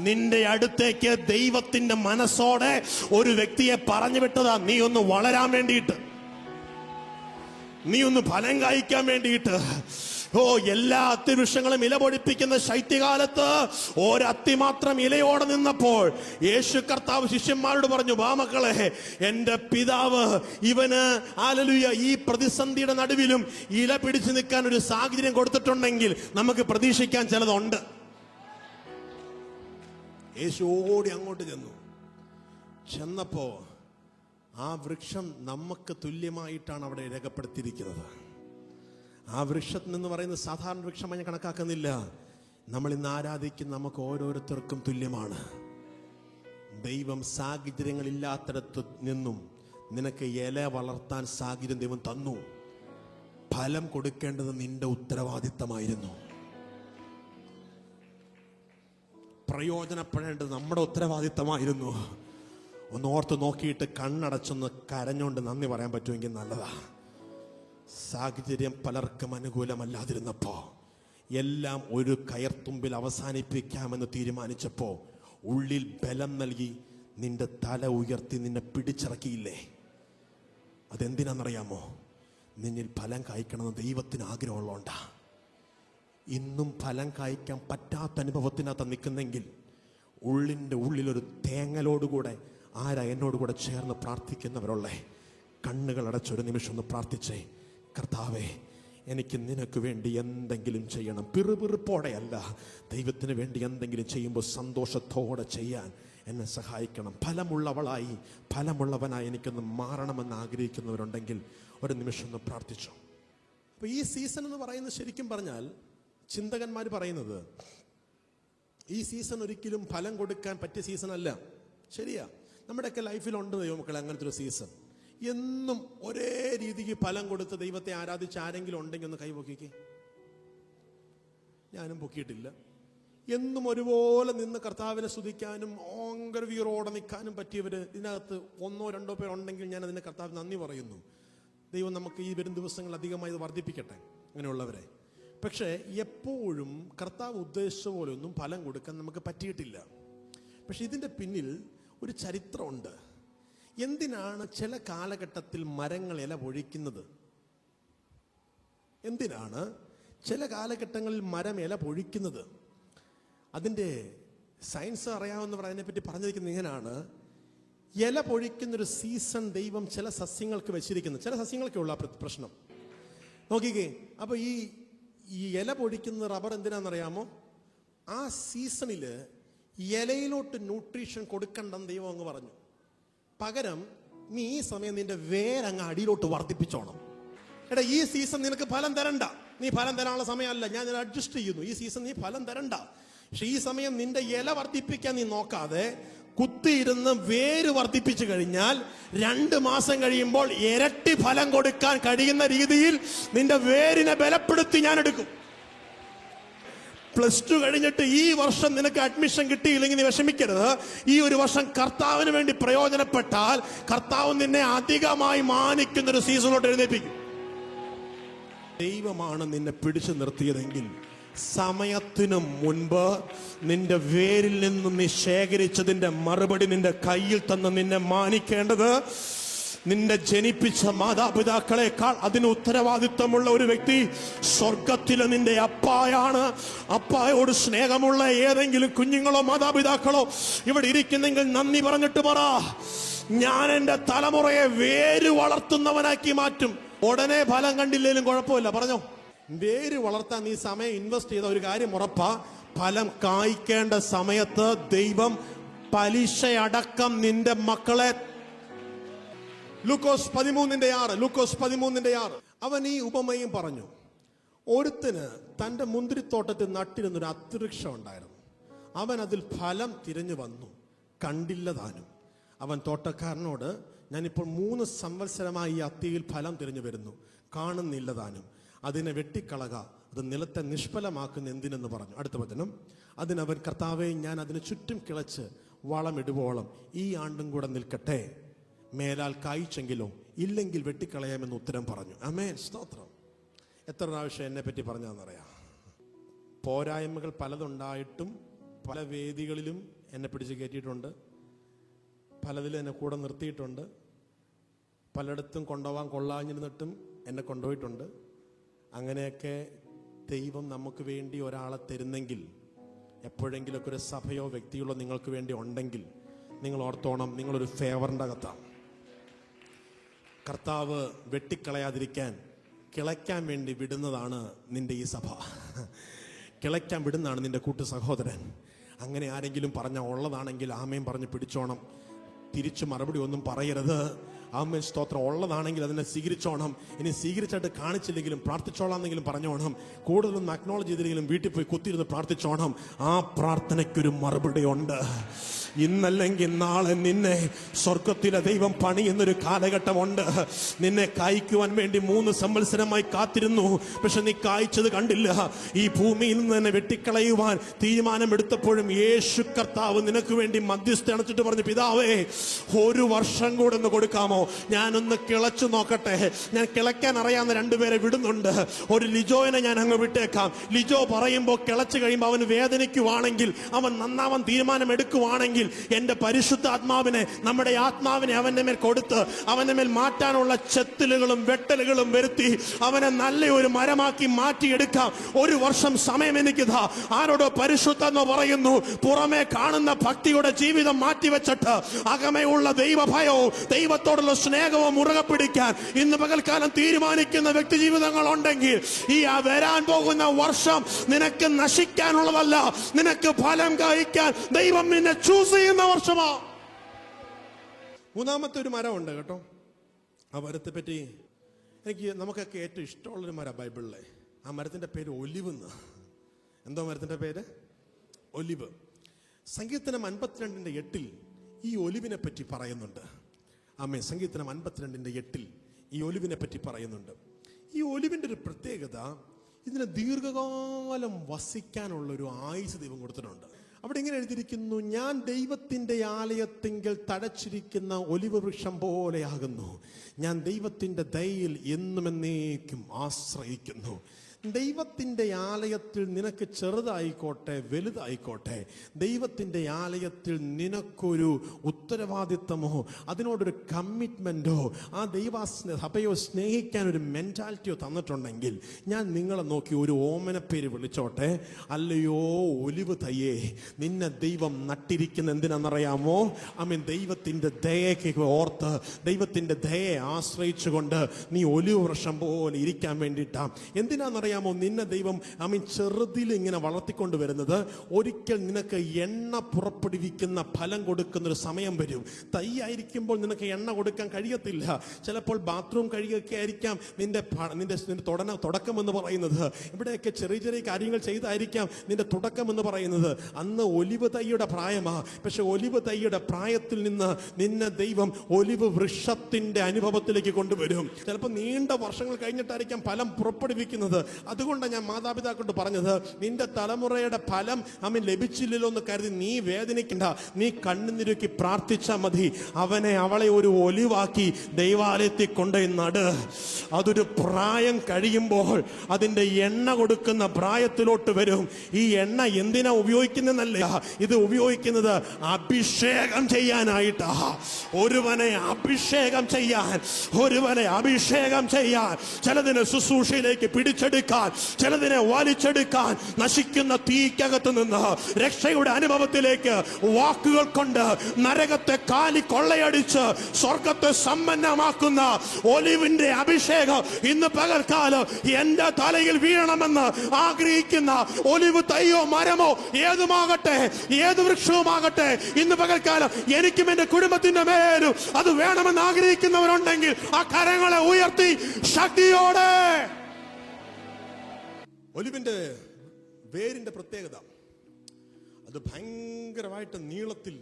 നിന്റെ അടുത്തേക്ക് ദൈവത്തിന്റെ മനസ്സോടെ ഒരു വ്യക്തിയെ പറഞ്ഞു വിട്ടതാ, നീ ഒന്ന് വളരാൻ വേണ്ടിയിട്ട്, നീ ഒന്ന് ഫലം കായ്ക്കാൻ വേണ്ടിയിട്ട്. ഓ, എല്ലാ അത്തിവൃക്ഷങ്ങളും ഇല പൊഴിപ്പിക്കുന്ന ശൈത്യകാലത്ത് ഒരത്തി മാത്രം ഇലയോടെ നിന്നപ്പോൾ യേശു കർത്താവ് ശിഷ്യന്മാരോട് പറഞ്ഞു, വാ മക്കളെ, എന്റെ പിതാവ് ഇവന് ഹല്ലേലൂയ ഈ പ്രതിസന്ധിയുടെ നടുവിലും ഇല പിടിച്ചു നിൽക്കാൻ ഒരു സാഹചര്യം കൊടുത്തിട്ടുണ്ടെങ്കിൽ നമുക്ക് പ്രതീക്ഷിക്കാൻ ചിലതുണ്ട്. യേശു ഓടി അങ്ങോട്ട് ചെന്നപ്പോ ആ വൃക്ഷം നമുക്ക് തുല്യമായിട്ടാണ് അവിടെ രേഖപ്പെടുത്തിയിരിക്കുന്നത്. ആ വൃക്ഷം എന്ന് പറയുന്നത് സാധാരണ വൃക്ഷമായി കണക്കാക്കുന്നില്ല. നമ്മൾ ഇന്ന് ആരാധിക്കുന്ന നമുക്ക് ഓരോരുത്തർക്കും തുല്യമാണ്. ദൈവം സാഹചര്യങ്ങളില്ലാത്തിടത്ത് നിന്നും നിനക്ക് ഇല വളർത്താൻ സാഹചര്യം ദൈവം തന്നു. ഫലം കൊടുക്കേണ്ടത് നിന്റെ ഉത്തരവാദിത്തമായിരുന്നു. പ്രയോജനപ്പെടേണ്ടത് നമ്മുടെ ഉത്തരവാദിത്തമായിരുന്നു. ഒന്ന് ഓർത്ത് നോക്കിയിട്ട് കണ്ണടച്ചൊന്ന് കരഞ്ഞുകൊണ്ട് നന്ദി പറയാൻ പറ്റുമെങ്കിൽ നല്ലതാ. സാഹചര്യം പലർക്കും അനുകൂലമല്ലാതിരുന്നപ്പോ, എല്ലാം ഒരു കയർത്തുമ്പിൽ അവസാനിപ്പിക്കാമെന്ന് തീരുമാനിച്ചപ്പോ, ഉള്ളിൽ ബലം നൽകി നിന്റെ തല ഉയർത്തി നിന്നെ പിടിച്ചിറക്കിയില്ലേ? അതെന്തിനാണെന്നറിയാമോ? നിന്നിൽ ഫലം കായ്ക്കണമെന്ന് ദൈവത്തിന് ആഗ്രഹമുള്ളതുകൊണ്ടാ. ഇന്നും ഫലം കായ്ക്കാൻ പറ്റാത്ത അനുഭവത്തിനകത്ത് നിൽക്കുന്നെങ്കിൽ, ഉള്ളിൻ്റെ ഉള്ളിലൊരു തേങ്ങലോടുകൂടെ ആരാ എന്നോടുകൂടെ ചേർന്ന് പ്രാർത്ഥിക്കുന്നവരുള്ളേ? കണ്ണുകൾ അടച്ചൊരു നിമിഷം ഒന്ന് പ്രാർത്ഥിച്ചേ. കർത്താവേ, എനിക്ക് നിനക്ക് വേണ്ടി എന്തെങ്കിലും ചെയ്യണം. പിറുപിറുപ്പോടെയല്ല, ദൈവത്തിന് വേണ്ടി എന്തെങ്കിലും ചെയ്യുമ്പോൾ സന്തോഷത്തോടെ ചെയ്യാൻ എന്നെ സഹായിക്കണം. ഫലമുള്ളവളായി, ഫലമുള്ളവനായി എനിക്കൊന്ന് മാറണമെന്ന് ആഗ്രഹിക്കുന്നവരുണ്ടെങ്കിൽ ഒരു നിമിഷം ഒന്ന് പ്രാർത്ഥിച്ചു. അപ്പോൾ ഈ സീസൺ എന്ന് പറയുന്നത്, ശരിക്കും പറഞ്ഞാൽ ചിന്തകന്മാർ പറയുന്നത്, ഈ സീസൺ ഒരിക്കലും ഫലം കൊടുക്കാൻ പറ്റിയ സീസൺ അല്ല. ശരിയാ, നമ്മുടെയൊക്കെ ലൈഫിലുണ്ട് ദൈവമക്കളെ അങ്ങനത്തെ ഒരു സീസൺ. എന്നും ഒരേ രീതിക്ക് ഫലം കൊടുത്ത് ദൈവത്തെ ആരാധിച്ച് ആരെങ്കിലും ഉണ്ടെങ്കിൽ ഒന്ന് കൈപൊക്കിക്ക്. ഞാനും പൊക്കിയിട്ടില്ല. എന്നും ഒരുപോലെ നിന്ന് കർത്താവിനെ സ്തുതിക്കാനും ഓങ്കർ വീറോടെ നിൽക്കാനും പറ്റിയവര് ഇതിനകത്ത് ഒന്നോ രണ്ടോ പേരുണ്ടെങ്കിൽ ഞാൻ അതിന് കർത്താവ് നന്ദി പറയുന്നു. ദൈവം നമുക്ക് ഈ വരും ദിവസങ്ങൾ അധികമായി ഇത് വർദ്ധിപ്പിക്കട്ടെ അങ്ങനെയുള്ളവരെ. പക്ഷേ എപ്പോഴും കർത്താവ് ഉദ്ദേശിച്ച പോലെ ഒന്നും ഫലം കൊടുക്കാൻ നമുക്ക് പറ്റിയിട്ടില്ല. പക്ഷെ ഇതിൻ്റെ പിന്നിൽ ഒരു ചരിത്രമുണ്ട്. എന്തിനാണ് ചില കാലഘട്ടത്തിൽ മരങ്ങൾ ഇല പൊഴിക്കുന്നത്? എന്തിനാണ് ചില കാലഘട്ടങ്ങളിൽ മരം ഇല പൊഴിക്കുന്നത്? അതിൻ്റെ സയൻസ് അറിയാവുന്നവർ അതിനെപ്പറ്റി പറഞ്ഞിരിക്കുന്നത് ഇങ്ങനെയാണ്. ഇല പൊഴിക്കുന്നൊരു സീസൺ ദൈവം ചില സസ്യങ്ങൾക്ക് വെച്ചിരിക്കുന്നത്. ചില സസ്യങ്ങൾക്കുള്ള പ്രശ്നം നോക്കിക്കേ. അപ്പോൾ ഈ ഇല പൊഴിക്കുന്ന റബ്ബർ എന്തിനാണെന്നറിയാമോ? ആ സീസണിൽ ഇലയിലോട്ട് ന്യൂട്രീഷൻ കൊടുക്കണ്ടെന്ന് ദൈവം അങ്ങ് പറഞ്ഞു. പകരം നീ ഈ സമയം നിന്റെ വേരങ്ങ് അടിയിലോട്ട് വർദ്ധിപ്പിച്ചോണം. എടാ, ഈ സീസൺ നിനക്ക് ഫലം തരണ്ട, നീ ഫലം തരാനുള്ള സമയമല്ല, ഞാൻ അഡ്ജസ്റ്റ് ചെയ്യുന്നു. ഈ സീസൺ നീ ഫലം തരണ്ട. പക്ഷെ ഈ സമയം നിന്റെ ഇല വർദ്ധിപ്പിക്കാൻ നീ നോക്കാതെ കുത്തിയിരുന്ന് വേര് വർദ്ധിപ്പിച്ചു കഴിഞ്ഞാൽ 2 മാസം കഴിയുമ്പോൾ ഇരട്ടി ഫലം കൊടുക്കാൻ കഴിയുന്ന രീതിയിൽ നിന്റെ വേരിനെ ബലപ്പെടുത്തി ഞാൻ എടുക്കും. +2 കഴിഞ്ഞിട്ട് ഈ വർഷം നിനക്ക് അഡ്മിഷൻ കിട്ടിയില്ലെങ്കിൽ നീ വിഷമിക്കരുത്. ഈ ഒരു വർഷം കർത്താവിന് വേണ്ടി പ്രയോജനപ്പെട്ടാൽ കർത്താവ് നിന്നെ അധികമായി മാനിക്കുന്ന ഒരു സീസണിലോട്ട് എഴുന്നേൽപ്പിക്കും. ദൈവമാണ് നിന്നെ പിടിച്ചു നിർത്തിയതെങ്കിൽ സമയത്തിനു മുൻപ് നിന്റെ വേരിൽ നിന്നും നീ ശേഖരിച്ചതിന്റെ മറുപടി നിന്റെ കയ്യിൽ തന്ന് നിന്നെ മാനിക്കേണ്ടത് നിന്റെ ജനിപ്പിച്ച മാതാപിതാക്കളെക്കാൾ അതിന് ഉത്തരവാദിത്വമുള്ള ഒരു വ്യക്തി സ്വർഗത്തിലെ നിന്റെ അപ്പായാണ്. അപ്പായോട് സ്നേഹമുള്ള ഏതെങ്കിലും കുഞ്ഞുങ്ങളോ മാതാപിതാക്കളോ ഇവിടെ ഇരിക്കുന്നെങ്കിൽ നന്ദി പറഞ്ഞിട്ട് പറ, ഞാൻ എന്റെ തലമുറയെ വേര് വളർത്തുന്നവനാക്കി മാറ്റും. ഉടനെ ഫലം കണ്ടില്ലേലും കുഴപ്പമില്ല, പറഞ്ഞോ. വേര് വളർത്താൻ നീ സമയം ഇൻവെസ്റ്റ് ചെയ്ത ഒരു കാര്യം ഉറപ്പാ, ഫലം കായ്ക്കേണ്ട സമയത്ത് ദൈവം പലിശയടക്കം നിന്റെ മക്കളെ. ലൂക്കോസ് 13:6 അവൻ ഈ ഉപമയും പറഞ്ഞു. ഒരുത്തിന് തന്റെ മുന്തിരിത്തോട്ടത്തിൽ നട്ടിരുന്നൊരു അത്തിവൃക്ഷം ഉണ്ടായിരുന്നു. അവൻ അതിൽ ഫലം തിരഞ്ഞു വന്നു, കണ്ടില്ല താനും. അവൻ തോട്ടക്കാരനോട്, ഞാനിപ്പോൾ 3 സംവത്സരമായി ഈ അത്തിയിൽ ഫലം തിരഞ്ഞു വരുന്നു, കാണുന്നില്ല താനും. അതിനെ വെട്ടിക്കളക, അത് നിലത്തെ നിഷ്ഫലമാക്കുന്ന എന്തിനെന്ന് പറഞ്ഞു. അടുത്ത വചനം, അതിനവൻ, കർത്താവേ, ഞാൻ അതിന് ചുറ്റും കിളച്ച് വളമിടുവോളം ഈ ആണ്ടും കൂടെ നിൽക്കട്ടെ, മേലാൽ കായ്ച്ചെങ്കിലോ, ഇല്ലെങ്കിൽ വെട്ടിക്കളയാമെന്ന് ഉത്തരം പറഞ്ഞു. ആമേൻ, സ്തോത്രം. എത്ര പ്രാവശ്യം എന്നെ പറ്റി പറഞ്ഞാന്നറിയാം. പോരായ്മകൾ പലതുണ്ടായിട്ടും പല വേദികളിലും എന്നെ പിടിച്ച് കയറ്റിയിട്ടുണ്ട്, പലതിലും എന്നെ കൂടെ നിർത്തിയിട്ടുണ്ട്, പലയിടത്തും കൊണ്ടുപോകാൻ കൊള്ളാഞ്ഞിരുന്നിട്ടും എന്നെ കൊണ്ടുപോയിട്ടുണ്ട്. അങ്ങനെയൊക്കെ ദൈവം നമുക്ക് വേണ്ടി ഒരാളെ തരുന്നെങ്കിൽ, എപ്പോഴെങ്കിലൊക്കെ ഒരു സഭയോ വ്യക്തികളോ നിങ്ങൾക്ക് വേണ്ടി ഉണ്ടെങ്കിൽ നിങ്ങൾ ഓർത്തോണം, നിങ്ങളൊരു ഫേവറിൻ്റെ അകത്താണ്. കർത്താവ് വെട്ടിക്കളയാതിരിക്കാൻ കിളയ്ക്കാൻ വേണ്ടി വിടുന്നതാണ് നിന്റെ ഈ സഭ, കിളയ്ക്കാൻ വിടുന്നതാണ് നിന്റെ കൂട്ടു സഹോദരൻ. അങ്ങനെ ആരെങ്കിലും പറഞ്ഞാൽ ഉള്ളതാണെങ്കിൽ ആമേൻ പറഞ്ഞ് പിടിച്ചോണം, തിരിച്ചു മറുപടി ഒന്നും പറയരുത്. ആമേൻ, സ്തോത്രം. ഉള്ളതാണെങ്കിൽ അതിനെ സ്വീകരിച്ചോണം. ഇനി സ്വീകരിച്ചിട്ട് കാണിച്ചില്ലെങ്കിലും പ്രാർത്ഥിച്ചോളാന്നെങ്കിലും പറഞ്ഞോണം. കൂടുതലൊന്നും അക്നോളജ് ചെയ്തില്ലെങ്കിലും വീട്ടിൽ പോയി കുത്തിയിരുന്ന് പ്രാർത്ഥിച്ചോണം. ആ പ്രാർത്ഥനയ്ക്കൊരു മറുപടി ഉണ്ട്. ഇന്നല്ലെങ്കിൽ നാളെ നിന്നെ സ്വർഗത്തിലെ ദൈവം പണിയുന്നൊരു കാലഘട്ടമുണ്ട്. നിന്നെ കായ്ക്കുവാൻ വേണ്ടി 3 സംവത്സരമായി കാത്തിരുന്നു, പക്ഷെ നീ കായ്ച്ചത് കണ്ടില്ല. ഈ ഭൂമിയിൽ നിന്ന് തന്നെ വെട്ടിക്കളയുവാൻ തീരുമാനമെടുത്തപ്പോഴും യേശു കർത്താവ് നിനക്ക് വേണ്ടി മധ്യസ്ഥ അണച്ചിട്ട് പറഞ്ഞു, പിതാവേ, 1 വർഷം കൂടെ ഒന്ന് കൊടുക്കാമോ, ഞാനൊന്ന് കിളച്ചു നോക്കട്ടെ. ഞാൻ കിളയ്ക്കാൻ അറിയാവുന്ന 2 പേരെ വിടുന്നുണ്ട്. ഒരു ലിജോയിനെ ഞാൻ അങ്ങ് വിട്ടേക്കാം. ലിജോ പറയുമ്പോൾ കിളച്ചു കഴിയുമ്പോൾ അവന് വേദനിക്കുവാണെങ്കിൽ, അവൻ നന്നാവാൻ തീരുമാനം എടുക്കുവാണെങ്കിൽ, എന്റെ പരിശുദ്ധാത്മാവിനെ, നമ്മുടെ ആത്മാവിനെ അവന്റെ മേൽ കൊടുത്ത് അവന്റെ മേൽ മാറ്റാനുള്ള ചെത്തലുകളും വെട്ടലുകളും വരുത്തി അവനെ നല്ലൊരു മരമാക്കി മാറ്റിയെടുക്കാം. 1 വർഷം സമയം എനിക്കിതാ. ആരോടോ പരിശുദ്ധാത്മ പറയുന്നു, പുറമേ കാണുന്ന ഭക്തിയുടെ ജീവിതം മാറ്റിവെച്ചിട്ട് അകമയുള്ള ദൈവഭയവും ദൈവത്തോടുള്ള സ്നേഹവും മുറുകെ പിടിക്കാൻ ഇന്ന് പകൽക്കാലം തീരുമാനിക്കുന്ന വ്യക്തി ജീവിതങ്ങൾ ഉണ്ടെങ്കിൽ, ഈ വരാൻ പോകുന്ന വർഷം നിനക്ക് നശിക്കാനുള്ളതല്ല, നിനക്ക് ഫലം കായ്ക്കാൻ ദൈവം നിന്നെ ചൂസ് ചെയ്യുന്ന വർഷമാ. 3ാമത്തെ ഒരു മരം ഉണ്ട് കേട്ടോ. ആ മരത്തെ പറ്റി നമുക്കൊക്കെ ഏറ്റവും ഇഷ്ടമുള്ളൊരു മരം ബൈബിളിലെ. ആ മരത്തിന്റെ പേര് ഒലിവ്. എന്തോ മരത്തിന്റെ പേര്? ഒലിവ്. സങ്കീർത്തനം 52:8 ഈ ഒലിവിനെ പറ്റി പറയുന്നുണ്ട്. ആമേൻ. സങ്കീർത്തനം 52:8 ഈ ഒലിവിനെ പറ്റി പറയുന്നുണ്ട്. ഈ ഒലിവിന്റെ ഒരു പ്രത്യേകത, ഇതിന് ദീർഘകാലം വസിക്കാനുള്ള ഒരു ആയുസ് ദൈവം കൊടുത്തിട്ടുണ്ട്. അവിടെ ഇങ്ങനെ എഴുതിയിരിക്കുന്നു, ഞാൻ ദൈവത്തിന്റെ ആലയത്തിങ്കൽ തഴച്ചിരിക്കുന്ന ഒലിവ് വൃക്ഷം പോലെയാകുന്നു, ഞാൻ ദൈവത്തിന്റെ ദയയിൽ എന്നും എന്നേക്കും ആശ്രയിക്കുന്നു. ദൈവത്തിന്റെ ആലയത്തിൽ നിനക്ക് ചെറുതായിക്കോട്ടെ വലുതായിക്കോട്ടെ, ദൈവത്തിന്റെ ആലയത്തിൽ നിനക്കൊരു ഉത്തരവാദിത്തമോ അതിനോടൊരു കമ്മിറ്റ്മെന്റോ ആ സഭയോ സ്നേഹിക്കാൻ ഒരു മെന്റാലിറ്റിയോ തന്നിട്ടുണ്ടെങ്കിൽ, ഞാൻ നിങ്ങളെ നോക്കി ഒരു ഓമനപ്പേര് വിളിച്ചോട്ടെ. അല്ലയോ ഒലിവ് തയ്യേ, നിന്നെ ദൈവം നട്ടിരിക്കുന്ന എന്തിനാണെന്നറിയാമോ? ദൈവത്തിന്റെ ദയയ്ക്ക് ഓർത്ത്, ദൈവത്തിന്റെ ദയയെ ആശ്രയിച്ചുകൊണ്ട് നീ ഒലിവ് വൃക്ഷം പോലെ ഇരിക്കാൻ വേണ്ടിയിട്ടാ. എന്തിനാണെന്നറിയാം? എന്തുകൊണ്ടറിയാമോ നിന്നെ ദൈവം ചെറുതിൽ ഇങ്ങനെ വളർത്തിക്കൊണ്ട് വരുന്നത്? ഒരിക്കൽ നിനക്ക് എണ്ണ പുറപ്പെടുവിക്കുന്ന ഫലം കൊടുക്കുന്ന ഒരു സമയം വരും. തൈ ആയിരിക്കുമ്പോൾ നിനക്ക് എണ്ണ കൊടുക്കാൻ കഴിയത്തില്ല. ചിലപ്പോൾ ബാത്റൂം കഴിയൊക്കെ ആയിരിക്കാം നിന്റെ തുടക്കം എന്ന് പറയുന്നത്. ഇവിടെയൊക്കെ ചെറിയ ചെറിയ കാര്യങ്ങൾ ചെയ്തായിരിക്കാം നിന്റെ തുടക്കം എന്ന് പറയുന്നത്. അന്ന് ഒലിവ് തൈയുടെ പ്രായമാ. പക്ഷെ ഒലിവ് തൈയുടെ പ്രായത്തിൽ നിന്ന് നിന്നെ ദൈവം ഒലിവ് വൃക്ഷത്തിന്റെ അനുഭവത്തിലേക്ക് കൊണ്ടുവരും. ചിലപ്പോൾ നീണ്ട വർഷങ്ങൾ കഴിഞ്ഞിട്ടായിരിക്കാം ഫലം പുറപ്പെടുവിക്കുന്നത്. അതുകൊണ്ടാണ് ഞാൻ മാതാപിതാക്കളോട് പറഞ്ഞത്, നിന്റെ തലമുറയുടെ ഫലം ലഭിച്ചില്ലല്ലോ എന്ന് കരുതി നീ വേദനിക്കണ്ട. നീ കണ്ണുനിരുക്കി പ്രാർത്ഥിച്ചാൽ മതി. അവളെ ഒരു ഒലിവാക്കി ദൈവാലയത്തിൽ കൊണ്ടുപോയി നട്. അതൊരു പ്രായം കഴിയുമ്പോൾ അതിന്റെ എണ്ണ കൊടുക്കുന്ന പ്രായത്തിലോട്ട് വരും. ഈ എണ്ണ എന്തിനാ ഉപയോഗിക്കുന്നതല്ല, ഇത് ഉപയോഗിക്കുന്നത് അഭിഷേകം ചെയ്യാനായിട്ടാ. ഒരുവനെ അഭിഷേകം ചെയ്യാൻ, ചിലതിനെ ശുശ്രൂഷയിലേക്ക് പിടിച്ചെടുക്കാൻ, ചിലതിനെ വലിച്ചെടുക്കാൻ, നശിക്കുന്ന തീക്കകത്ത് നിന്ന് രക്ഷയുടെ അനുഭവത്തിലേക്ക് വാക്കുകൾ കൊണ്ട് നരകത്തെ കാലി കൊള്ളയടിച്ച് സ്വർഗത്തെ സമ്പന്നമാക്കുന്ന ഒലിവിന്റെ അഭിഷേകം ഇന്ന് പകൽക്കാലം എന്റെ തലയിൽ വീഴണമെന്ന് ആഗ്രഹിക്കുന്ന ഒലിവ് തൈയോ മരമോ ഏതുമാകട്ടെ, ഏത് വൃക്ഷവുമാകട്ടെ, ഇന്ന് പകൽക്കാലം എനിക്കും എന്റെ കുടുംബത്തിന്റെ മേലും അത് വേണമെന്ന് ആഗ്രഹിക്കുന്നവരുണ്ടെങ്കിൽ ആ കരങ്ങളെ ഉയർത്തി ശക്തിയോടെ. ഒലിവിന്റെ വേരിന്റെ പ്രത്യേകത, അത് ഭയങ്കരമായിട്ട് നീളത്തിൽ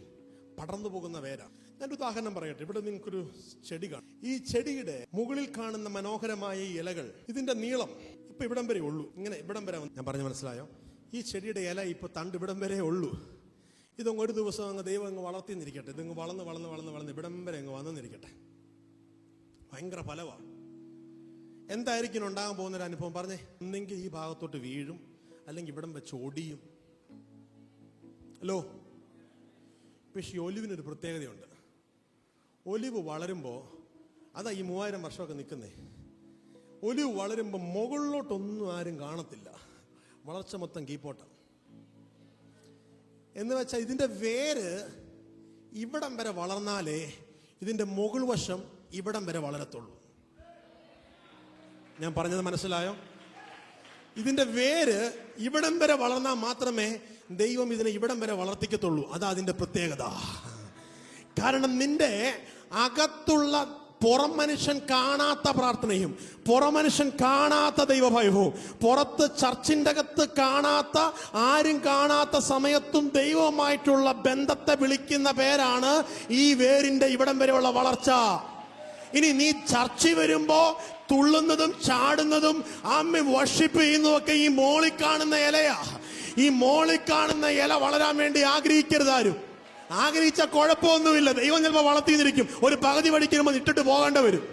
പടർന്നു പോകുന്ന വേരാ. ഞാൻ ഉദാഹരണം പറയട്ടെ. ഇവിടെ നിങ്ങൾക്കൊരു ചെടി കാണും. ഈ ചെടിയുടെ മുകളിൽ കാണുന്ന മനോഹരമായ ഈ ഇലകൾ, ഇതിന്റെ നീളം ഇപ്പൊ ഇവിടം വരെ ഉള്ളൂ. ഇങ്ങനെ ഇവിടം വരെ, ഞാൻ പറഞ്ഞു മനസ്സിലായോ? ഈ ചെടിയുടെ ഇല ഇപ്പൊ തണ്ട് ഇവിടം വരെ ഉള്ളൂ. ഇതൊന്നും ഒരു ദിവസം അങ്ങ് ദൈവം അങ്ങ് വളർത്തിന്നിരിക്കട്ടെ. ഇതിങ്ങ് വളർന്ന് ഇവിടം വരെ അങ്ങ് വന്നിരിക്കട്ടെ. ഭയങ്കര ഫലമാണ്. എന്തായിരിക്കും ഉണ്ടാകാൻ പോകുന്നൊരു അനുഭവം പറഞ്ഞേ? ഒന്നെങ്കിൽ ഈ ഭാഗത്തോട്ട് വീഴും, അല്ലെങ്കിൽ ഇവിടം വെച്ച് ഒടിയും. ഹലോ. പക്ഷേ ഒലിവിനൊരു പ്രത്യേകതയുണ്ട്. ഒലിവ് വളരുമ്പോൾ, അതാ ഈ 3000 വർഷമൊക്കെ നിൽക്കുന്നേ. ഒലിവ് വളരുമ്പോൾ മുകളിലോട്ടൊന്നും ആരും കാണത്തില്ല. വളർച്ച മൊത്തം കീപ്പോട്ടാണ്. എന്ന് വെച്ചാൽ ഇതിന്റെ വേര് ഇവിടം വരെ വളർന്നാലേ ഇതിന്റെ മുകൾ വശം ഇവിടം വരെ വളരത്തുള്ളൂ. ഞാൻ പറഞ്ഞത് മനസ്സിലായോ? ഇതിന്റെ വേര് ഇവിടം വരെ വളർന്നാൽ മാത്രമേ ദൈവം ഇതിനെ ഇവിടം വരെ വളർത്തിക്കത്തുള്ളൂ. അതാ അതിന്റെ പ്രത്യേകത. കാരണം നിന്റെ അകത്തുള്ള പുറം മനുഷ്യൻ കാണാത്ത പ്രാർത്ഥനയും, പുറം മനുഷ്യൻ കാണാത്ത ദൈവഭയവും, പുറത്ത് ചർച്ചിന്റെ അകത്ത് കാണാത്ത, ആരും കാണാത്ത സമയത്തും ദൈവവുമായിട്ടുള്ള ബന്ധത്തെ വിളിക്കുന്ന പേരാണ് ഈ വേരിന്റെ ഇവിടം വരെയുള്ള വളർച്ച. ഇനി നീ ചർച്ചിൽ വരുമ്പോ തുള്ളുന്നതും ചാടുന്നതും വർഷിപ്പ് ചെയ്യുന്നതൊക്കെ ഈ മോളിൽ കാണുന്ന ഇലയാ. ഈ മോളിൽ കാണുന്ന ഇല വളരാൻ വേണ്ടി ആഗ്രഹിക്കരുതാരും. ആഗ്രഹിച്ച കുഴപ്പമൊന്നുമില്ല. ദൈവം ചിലപ്പോൾ വളർത്തിയിരിക്കും. ഒരു പകുതി പഠിക്കുമ്പോൾ ഇട്ടിട്ട് പോകേണ്ട വരും.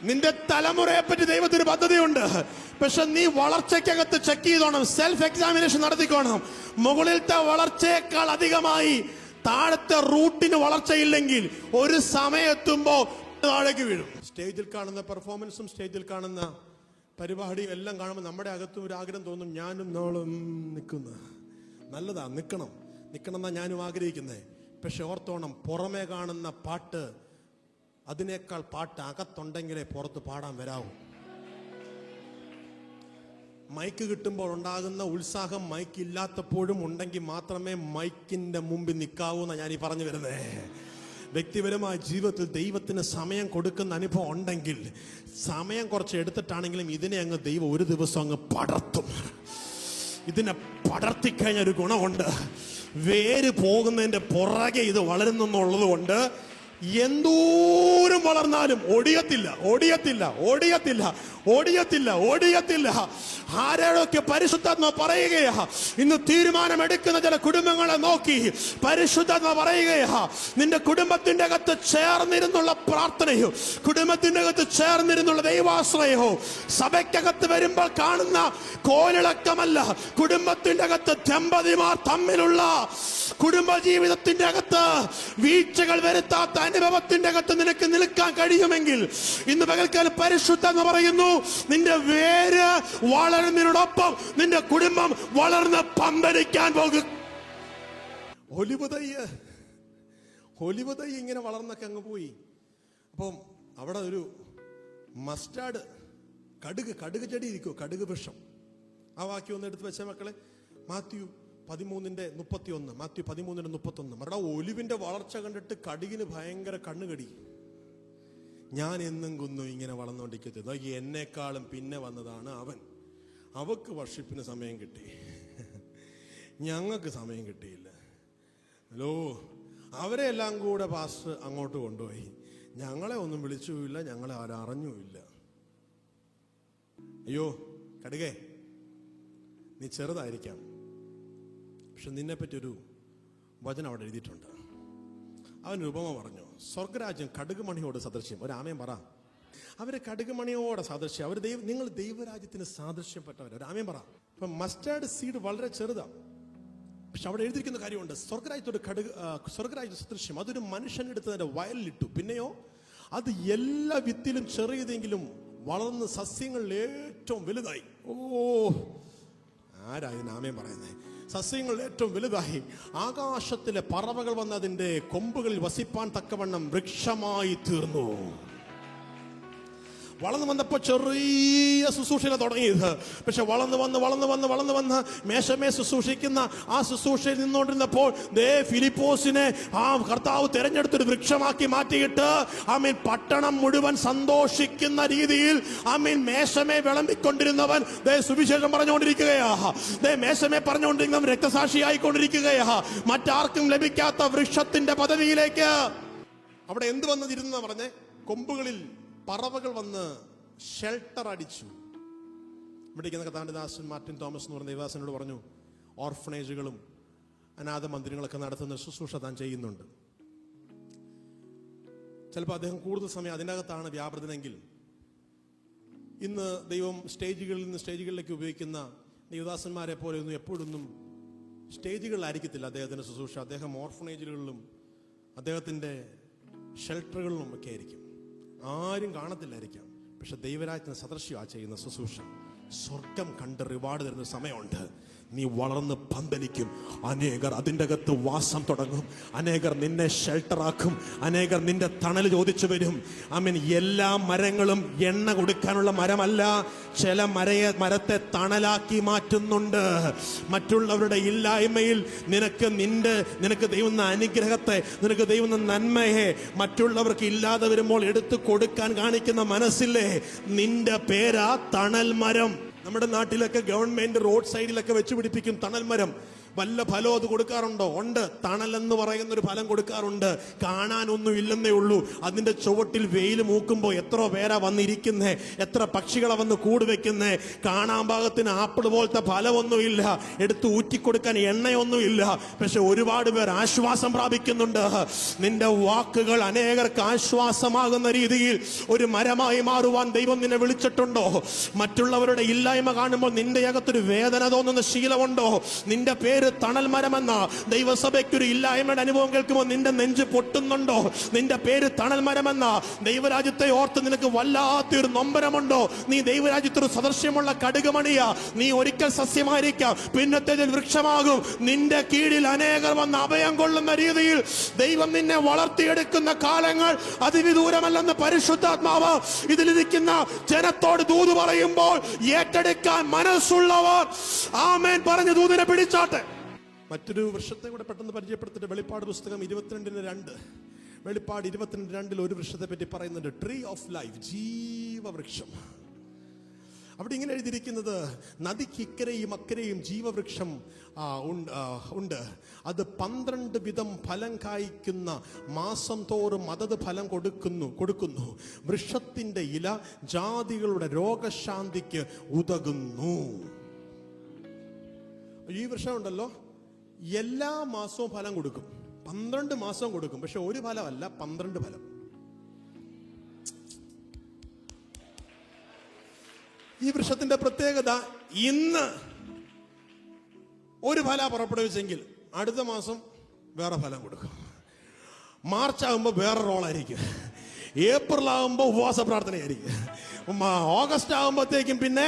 നിന്റെ തലമുറയെ പറ്റി ദൈവത്തിന് പദ്ധതിയുണ്ട്. പക്ഷെ നീ വളർച്ചയ്ക്കകത്ത് ചെക്ക് ചെയ്തോണം, സെൽഫ് എക്സാമിനേഷൻ നടത്തിക്കോണം. മുകളിലത്തെ വളർച്ചയേക്കാൾ അധികമായി താഴത്തെ റൂട്ടിന് വളർച്ചയില്ലെങ്കിൽ ഒരു സമയത്തുമ്പോ താഴേക്ക് വീഴും. സ്റ്റേജിൽ കാണുന്ന പെർഫോമൻസും സ്റ്റേജിൽ കാണുന്ന പരിപാടിയും എല്ലാം കാണുമ്പോൾ നമ്മുടെ അകത്തും ഒരു ആഗ്രഹം തോന്നും, ഞാനും നാളും നിൽക്കുന്ന നല്ലതാ, നിൽക്കണം എന്നാ ഞാനും ആഗ്രഹിക്കുന്നത്. പക്ഷെ ഓർത്തോണം, പുറമേ കാണുന്ന പാട്ട്, അതിനേക്കാൾ പാട്ട് അകത്തുണ്ടെങ്കിലേ പുറത്ത് പാടാൻ വരാവൂ. മൈക്ക് കിട്ടുമ്പോൾ ഉണ്ടാകുന്ന ഉത്സാഹം മൈക്ക് ഇല്ലാത്തപ്പോഴും ഉണ്ടെങ്കിൽ മാത്രമേ മൈക്കിന്റെ മുമ്പിൽ നിൽക്കാവൂ എന്നാണ് ഞാൻ ഈ പറഞ്ഞു വരുന്നത്. വ്യക്തിപരമായ ജീവിതത്തിൽ ദൈവത്തിന് സമയം കൊടുക്കുന്ന അനുഭവം ഉണ്ടെങ്കിൽ, സമയം കുറച്ച് എടുത്തിട്ടാണെങ്കിലും ഇതിനെ അങ്ങ് ദൈവം ഒരു ദിവസം അങ്ങ് പടർത്തും. ഇതിനെ പടർത്തിക്കഴിഞ്ഞ ഒരു ഗുണമുണ്ട്. വേര് പോകുന്നതിന്റെ പുറകെ ഇത് വളരുന്നുള്ളത് കൊണ്ട് എന്തോരം വളർന്നാലും ഒടിയത്തില്ല. ആരോടൊക്കെ പരിശുദ്ധാത്മ പറയുകയാ, ഇന്ന് തീരുമാനമെടുക്കുന്ന ചില കുടുംബങ്ങളെ നോക്കി പരിശുദ്ധാത്മ പറയുകയാ, നിന്റെ കുടുംബത്തിന്റെ അകത്ത് ചേർന്നിരുന്നുള്ള പ്രാർത്ഥനയോ, കുടുംബത്തിന്റെ അകത്ത് ചേർന്നിരുന്നുള്ള ദൈവാശ്രയോ, സഭയ്ക്കകത്ത് വരുമ്പോൾ കാണുന്ന കോലിളക്കമല്ല, കുടുംബത്തിന്റെ അകത്ത് ദമ്പതിമാർ തമ്മിലുള്ള കുടുംബജീവിതത്തിന്റെ അകത്ത് വീഴ്ചകൾ വരുത്താത്ത അനുഭവത്തിന്റെ അകത്ത് നിനക്ക് നിൽക്കാൻ കഴിയുമെങ്കിൽ ഇന്ന് പകൽക്കാലം പരിശുദ്ധാത്മ പറയുന്നു, നിന്റെ വേര് വളരുന്നതിനോടൊപ്പം നിന്റെ കുടുംബം വളർന്ന് പന്തലിക്കാൻ പോകും. ഒലിവ് തൈ ഇങ്ങനെ വളർന്നൊക്കെ അങ്ങ് പോയി. അപ്പം അവിടെ ഒരു മസ്റ്റാർഡ് കടുക് ചെടി ഇരിക്കും, കടുക് വൃക്ഷം. ആ വാക്യം ഒന്ന് എടുത്ത് വെച്ച മക്കളെ. മാത്യു 13:31. മാത്യു 13:31. മറുപടി ഒലിവിന്റെ വളർച്ച കണ്ടിട്ട് കടുകിന് ഭയങ്കര കണ്ണുകടി. ഞാൻ എന്നും കുന്നു ഇങ്ങനെ വളർന്നുകൊണ്ടിരിക്കുന്നത്, എന്നെക്കാളും പിന്നെ വന്നതാണ് അവൻ. അവക്ക് വർഷിപ്പിന് സമയം കിട്ടി, ഞങ്ങൾക്ക് സമയം കിട്ടിയില്ല. ഹലോ, അവരെ എല്ലാം കൂടെ പാസ്റ്റർ അങ്ങോട്ട് കൊണ്ടുപോയി. ഞങ്ങളെ ഒന്നും വിളിച്ചുമില്ല, ഞങ്ങളെ ആരും അറിഞ്ഞുമില്ല. അയ്യോ കടുകേ, നീ ചെറുതായിരിക്കാം, പക്ഷെ നിന്നെപ്പറ്റി ഒരു വചനം അവിടെ എഴുതിയിട്ടുണ്ട്. അവൻ ഉപമ പറഞ്ഞു, സ്വർഗരാജ്യം കടുകുമണിയോട് സദൃശ്യം. ഒരു ആമേൻ പറ. അവര് കടുകുമണിയോടെ സാദൃശ്യം. അവർ നിങ്ങൾ ദൈവരാജ്യത്തിന് സാദൃശ്യപ്പെട്ടവർ. ഒരു ആമേൻ പറ. ഇപ്പൊ മസ്റ്റാർഡ് സീഡ് വളരെ ചെറുതാണ്, പക്ഷെ അവിടെ എഴുതിയിരിക്കുന്ന കാര്യമുണ്ട്. സ്വർഗരാജ്യ സദൃശ്യം. അതൊരു മനുഷ്യനെടുത്തതിന്റെ വയലിലിട്ടു. പിന്നെയോ അത് എല്ലാ വിത്തിലും ചെറിയതെങ്കിലും വളർന്ന് സസ്യങ്ങളിൽ ഏറ്റവും വലുതായി. ഓ, ആരായി നാമേ പറയുന്നത്? സസ്യങ്ങൾ ഏറ്റവും വലുതായി. ആകാശത്തിലെ പറവകൾ വന്ന് അതിന്റെ കൊമ്പുകളിൽ വസിപ്പാൻ തക്കവണ്ണം വൃക്ഷമായി തീർന്നു. വളർന്നു വന്നപ്പോൾ ചെറിയ ശുശ്രൂഷയില തുടങ്ങിയത്, പക്ഷെ വളർന്നു വന്ന് മേശമേ ശുശ്രൂഷിക്കുന്ന ആ ശുശ്രൂഷയിൽ നിന്നുകൊണ്ടിരുന്നപ്പോൾ ഫിലിപ്പോസിനെ ആ കർത്താവ് തെരഞ്ഞെടുത്തൊരു വൃക്ഷമാക്കി മാറ്റിയിട്ട് പട്ടണം മുഴുവൻ സന്തോഷിക്കുന്ന രീതിയിൽ മേശമേ വിളമ്പിക്കൊണ്ടിരുന്നവൻ സുവിശേഷം പറഞ്ഞുകൊണ്ടിരിക്കുകയാ. മേശമേ പറഞ്ഞുകൊണ്ടിരിക്കുന്നവൻ രക്തസാക്ഷിയായിക്കൊണ്ടിരിക്കുകയാ. മറ്റാർക്കും ലഭിക്കാത്ത വൃക്ഷത്തിന്റെ പദവിയിലേക്ക് അവിടെ എന്ത് വന്നിരുന്ന പറഞ്ഞേ? കൊമ്പുകളിൽ പറവകൾ വന്ന് ഷെൽട്ടർ അടിച്ചു. ഇവിടേക്ക് കഥാനദാസൻ മാർട്ടിൻ തോമസ് എന്ന് പറഞ്ഞ ദേവദാസനോട് പറഞ്ഞു, ഓർഫനേജുകളും അനാഥ മന്ദിരങ്ങളൊക്കെ നടത്തുന്ന ശുശ്രൂഷ താൻ ചെയ്യുന്നുണ്ട്. ചിലപ്പോൾ അദ്ദേഹം കൂടുതൽ സമയം അതിൻ്റെ അകത്താണ് വ്യാപൃതനെങ്കിൽ, ഇന്ന് ദൈവം സ്റ്റേജുകളിൽ നിന്ന് സ്റ്റേജുകളിലേക്ക് ഉപയോഗിക്കുന്ന ദേവദാസന്മാരെ പോലെയൊന്നും എപ്പോഴൊന്നും സ്റ്റേജുകളിലായിരിക്കത്തില്ല അദ്ദേഹത്തിൻ്റെ ശുശ്രൂഷ. അദ്ദേഹം ഓർഫനേജുകളിലും അദ്ദേഹത്തിൻ്റെ ഷെൽട്ടറുകളിലും ഒക്കെ ആയിരിക്കും. ആരും കാണത്തില്ലായിരിക്കാം, പക്ഷെ ദൈവരാജ്യത്തിന് സദൃശ്യമാ ചെയ്യുന്ന ശുശ്രൂഷ. സ്വർഗം കണ്ട് റിവാർഡ് തരുന്ന സമയമുണ്ട്. നീ വളർന്ന് പന്തലിക്കും. അനേകർ അതിൻ്റെ അകത്ത് വാസം തുടങ്ങും. അനേകർ നിന്നെ ഷെൽട്ടറാക്കും. അനേകർ നിന്റെ തണൽ ചോദിച്ചു വരും. എല്ലാ മരങ്ങളും എണ്ണ കൊടുക്കാനുള്ള മരമല്ല. ചില മരത്തെ തണലാക്കി മാറ്റുന്നുണ്ട്. മറ്റുള്ളവരുടെ ഇല്ലായ്മയിൽ നിനക്ക് ദൈവം അനുഗ്രഹത്തെ, നിനക്ക് ദൈവം നന്മയെ മറ്റുള്ളവർക്ക് ഇല്ലാതെ വരുമ്പോൾ എടുത്തു കൊടുക്കാൻ കാണിക്കുന്ന മനസ്സില്ലേ, നിന്റെ പേരാ തണൽ മരം. നമ്മുടെ നാട്ടിലൊക്കെ ഗവൺമെന്റ് റോഡ് സൈഡിലൊക്കെ വെച്ച് പിടിപ്പിക്കും തണൽ മരം. വല്ല ഫലം അത് കൊടുക്കാറുണ്ടോ? ഉണ്ട്. തണൽ എന്ന് പറയുന്ന ഒരു ഫലം കൊടുക്കാറുണ്ട്. കാണാനൊന്നും ഇല്ലെന്നേ ഉള്ളൂ. അതിന്റെ ചുവട്ടിൽ വെയിൽ മൂക്കുമ്പോൾ എത്ര പേരാ വന്നിരിക്കുന്നേ, എത്ര പക്ഷികളെ വന്ന് കൂട് വെക്കുന്നേ. കാണാൻ ഭാഗത്തിന് ആപ്പിൾ പോലത്തെ ഫലമൊന്നുമില്ല, എടുത്ത് ഊറ്റിക്കൊടുക്കാൻ എണ്ണയൊന്നുമില്ല, പക്ഷെ ഒരുപാട് പേർ ആശ്വാസം പ്രാപിക്കുന്നുണ്ട്. നിന്റെ വാക്കുകൾ അനേകർക്ക് ആശ്വാസമാകുന്ന രീതിയിൽ ഒരു മരമായി മാറുവാൻ ദൈവം നിന്നെ വിളിച്ചിട്ടുണ്ടോ? മറ്റുള്ളവരുടെ ഇല്ലായ്മ കാണുമ്പോൾ നിന്റെ അകത്തൊരു വേദന തോന്നുന്ന ശീലമുണ്ടോ? നിന്റെ പേര് തണൽ മരമെന്ന ദൈവസഭയ്ക്കൊരു ഇല്ലായ്മയുടെ അനുഭവം കേൾക്കുമ്പോൾ നിന്റെ നെഞ്ച് പൊട്ടുന്നുണ്ടോ? നിന്റെ പേര് തണൽ മരമെന്ന ദൈവരാജ്യത്തെ ഓർത്ത് നിനക്ക് വല്ലാത്തൊരു നൊമ്പരമുണ്ടോ? നീ ദൈവരാജ്യത്തൊരു സദൃശ്യമുള്ള കടുകുമണിയാ. നീ ഒരിക്കൽ സസ്യമായിരിക്കാം, പിന്നത്തേതിൽ വൃക്ഷമാകും. നിന്റെ കീഴിൽ അനേകർ വന്ന് അഭയം കൊള്ളുന്ന രീതിയിൽ ദൈവം നിന്നെ വളർത്തിയെടുക്കുന്ന കാലങ്ങൾ അതിവിദൂരമല്ലെന്ന് പരിശുദ്ധാത്മാവ് ഇതിലിരിക്കുന്ന ജനത്തോട് ദൂത് പറയുമ്പോൾ ഏറ്റെടുക്കാൻ മനസ്സുള്ളവർ ആമേൻ പറഞ്ഞ് ദൂതിനെ പിടിച്ചാട്ടെ. മറ്റൊരു വൃക്ഷത്തെ കൂടെ പെട്ടെന്ന് പരിചയപ്പെടുത്തിട്ട് വെളിപ്പാട് പുസ്തകം 22:2. വെളിപ്പാട് 22:2 ഒരു വൃക്ഷത്തെ പറ്റി പറയുന്നുണ്ട്. ട്രീ ഓഫ് ലൈഫ്, ജീവവൃക്ഷം. അവിടെ ഇങ്ങനെ എഴുതിയിരിക്കുന്നത്, നദിക്ക് ഇക്കരയും അക്കരയും ജീവവൃക്ഷം ഉണ്ട്. അത് 12 വിധം ഫലം കായ്ക്കുന്ന മാസം തോറും അതത് ഫലം കൊടുക്കുന്നു. വൃക്ഷത്തിന്റെ ഇല ജാതികളുടെ രോഗശാന്തിക്ക് ഉതകുന്നു. ഈ വൃക്ഷം ഉണ്ടല്ലോ, എല്ലാ മാസവും ഫലം കൊടുക്കും. 12 മാസം കൊടുക്കും, പക്ഷെ ഒരു ഫലമല്ല, 12 ഫലം. ഈ വൃക്ഷത്തിന്റെ പ്രത്യേകത, ഇന്ന് ഒരു ഫല പുറപ്പെടുവിച്ചെങ്കിൽ അടുത്ത മാസം വേറെ ഫലം കൊടുക്കും. മാർച്ച് ആകുമ്പോൾ വേറെ റോളായിരിക്കും. ഏപ്രിൽ ആകുമ്പോൾ ഉപവാസ പ്രാർത്ഥനയായിരിക്കും. ഓഗസ്റ്റ് ആകുമ്പോഴത്തേക്കും പിന്നെ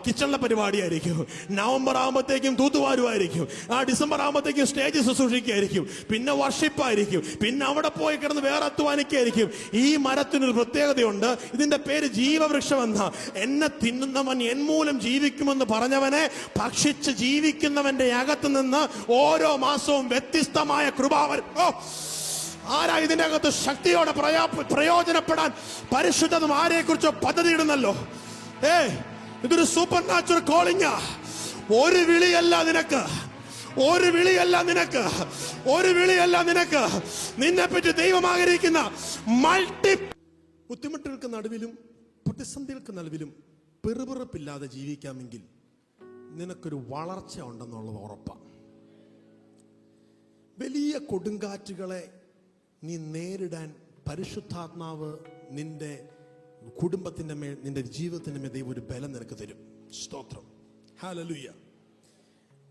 കിച്ചണിലെ പരിപാടിയായിരിക്കും, നവംബർ ആകുമ്പോഴത്തേക്കും തൂത്തുവാരുമായിരിക്കും, ഡിസംബർ ആകുമ്പോഴത്തേക്കും സ്റ്റേജ് ശുശ്രൂഷിക്കായിരിക്കും, പിന്നെ വർഷിപ്പായിരിക്കും, പിന്നെ അവിടെ പോയി കിടന്ന് വേറെ അധ്വാനിക്കായിരിക്കും. ഈ മരത്തിനൊരു പ്രത്യേകതയുണ്ട്. ഇതിന്റെ പേര് ജീവവൃക്ഷം എന്ന. എന്നെ തിന്നുന്നവൻ എൻ മൂലം ജീവിക്കുമെന്ന് പറഞ്ഞവനെ ഭക്ഷിച്ച് ജീവിക്കുന്നവന്റെ അകത്ത് നിന്ന് ഓരോ മാസവും വ്യത്യസ്തമായ കൃപാവൻ. ആരാ ഇതിന്റെ അകത്ത് ശക്തിയോടെ പ്രയോജനപ്പെടാൻ പരിശുദ്ധതും ആരെ കുറിച്ചോ പദ്ധതി ഇടുന്നല്ലോ. ഇതൊരു സൂപ്പർ നാച്ചുറൽ കോളിംഗാ. ഒരു വിളിയല്ല നിനക്ക്, ഒരു വിളിയല്ല നിനക്ക്, ഒരു വിളിയല്ല നിനക്ക്. നിന്നെ പറ്റി ദൈവം ആഗ്രഹിക്കുന്ന ബുദ്ധിമുട്ടുകൾക്ക് നടുവിലും പ്രതിസന്ധികൾക്ക് നടുവിലും പെറുപിറപ്പില്ലാതെ ജീവിക്കാമെങ്കിൽ നിനക്കൊരു വളർച്ച ഉണ്ടെന്നുള്ളത് ഉറപ്പാണ്. വലിയ കൊടുങ്കാറ്റുകളെ നീ നേരിടാൻ പരിശുദ്ധാത്മാവ് നിന്റെ കുടുംബത്തിന്റെ മേൽ, നിന്റെ ജീവിതത്തിന്റെ മേൽ ദൈവം ഒരു ബലം നിനക്ക് തരും. സ്തോത്രം, ഹല്ലേലൂയ.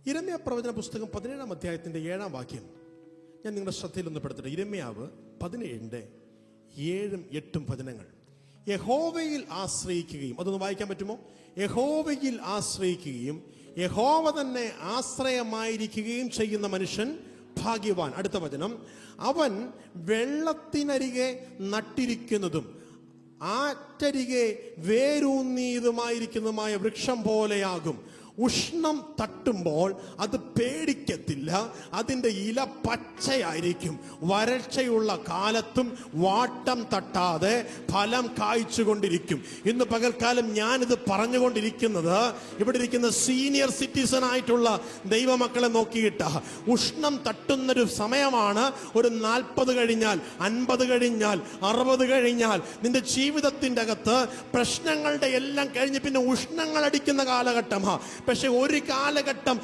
യിരെമ്യാ പ്രവചന പുസ്തകം 17-ാം അധ്യായത്തിന്റെ 7-ാം വാക്യം ഞാൻ നിങ്ങളുടെ ശ്രദ്ധയിലൊന്ന് പെടുത്തട്ടെ. യിരെമ്യാവ് 17-ന്റെ 7-ഉം 8-ഉം വചനങ്ങൾ. യഹോവയിൽ ആശ്രയിക്കുകയും, അതൊന്ന് വായിക്കാൻ പറ്റുമോ? യഹോവയിൽ ആശ്രയിക്കുകയും യഹോവ തന്നെ ആശ്രയമായിരിക്കുകയും ചെയ്യുന്ന മനുഷ്യൻ ഭാഗ്യവാൻ. അടുത്ത വചനം, അവൻ വെള്ളത്തിനരികെ നട്ടിരിക്കുന്നതും ആറ്റരികെ വേരൂന്നിയതുമായിരിക്കുന്നതുമായ വൃക്ഷം പോലെയാകും. ഉഷ്ണം തട്ടുമ്പോൾ അത് പേടിക്കത്തില്ല, അതിൻ്റെ ഇല പച്ചയായിരിക്കും. വരൾച്ചയുള്ള കാലത്തും വാട്ടം തട്ടാതെ ഫലം കായ്ച്ചുകൊണ്ടിരിക്കും. ഇന്ന് പകൽക്കാലം ഞാനിത് പറഞ്ഞുകൊണ്ടിരിക്കുന്നത് ഇവിടെ ഇരിക്കുന്ന സീനിയർ സിറ്റിസൺ ആയിട്ടുള്ള ദൈവമക്കളെ നോക്കിയിട്ട. ഉഷ്ണം തട്ടുന്നൊരു സമയമാണ്. ഒരു 40 കഴിഞ്ഞാൽ, 50 കഴിഞ്ഞാൽ, 60 കഴിഞ്ഞാൽ നിന്റെ ജീവിതത്തിൻ്റെ അകത്ത് പ്രശ്നങ്ങളുടെ എല്ലാം കഴിഞ്ഞ് പിന്നെ ഉഷ്ണങ്ങൾ അടിക്കുന്ന കാലഘട്ടമാണ്. പക്ഷെ ഒരു കാലഘട്ടം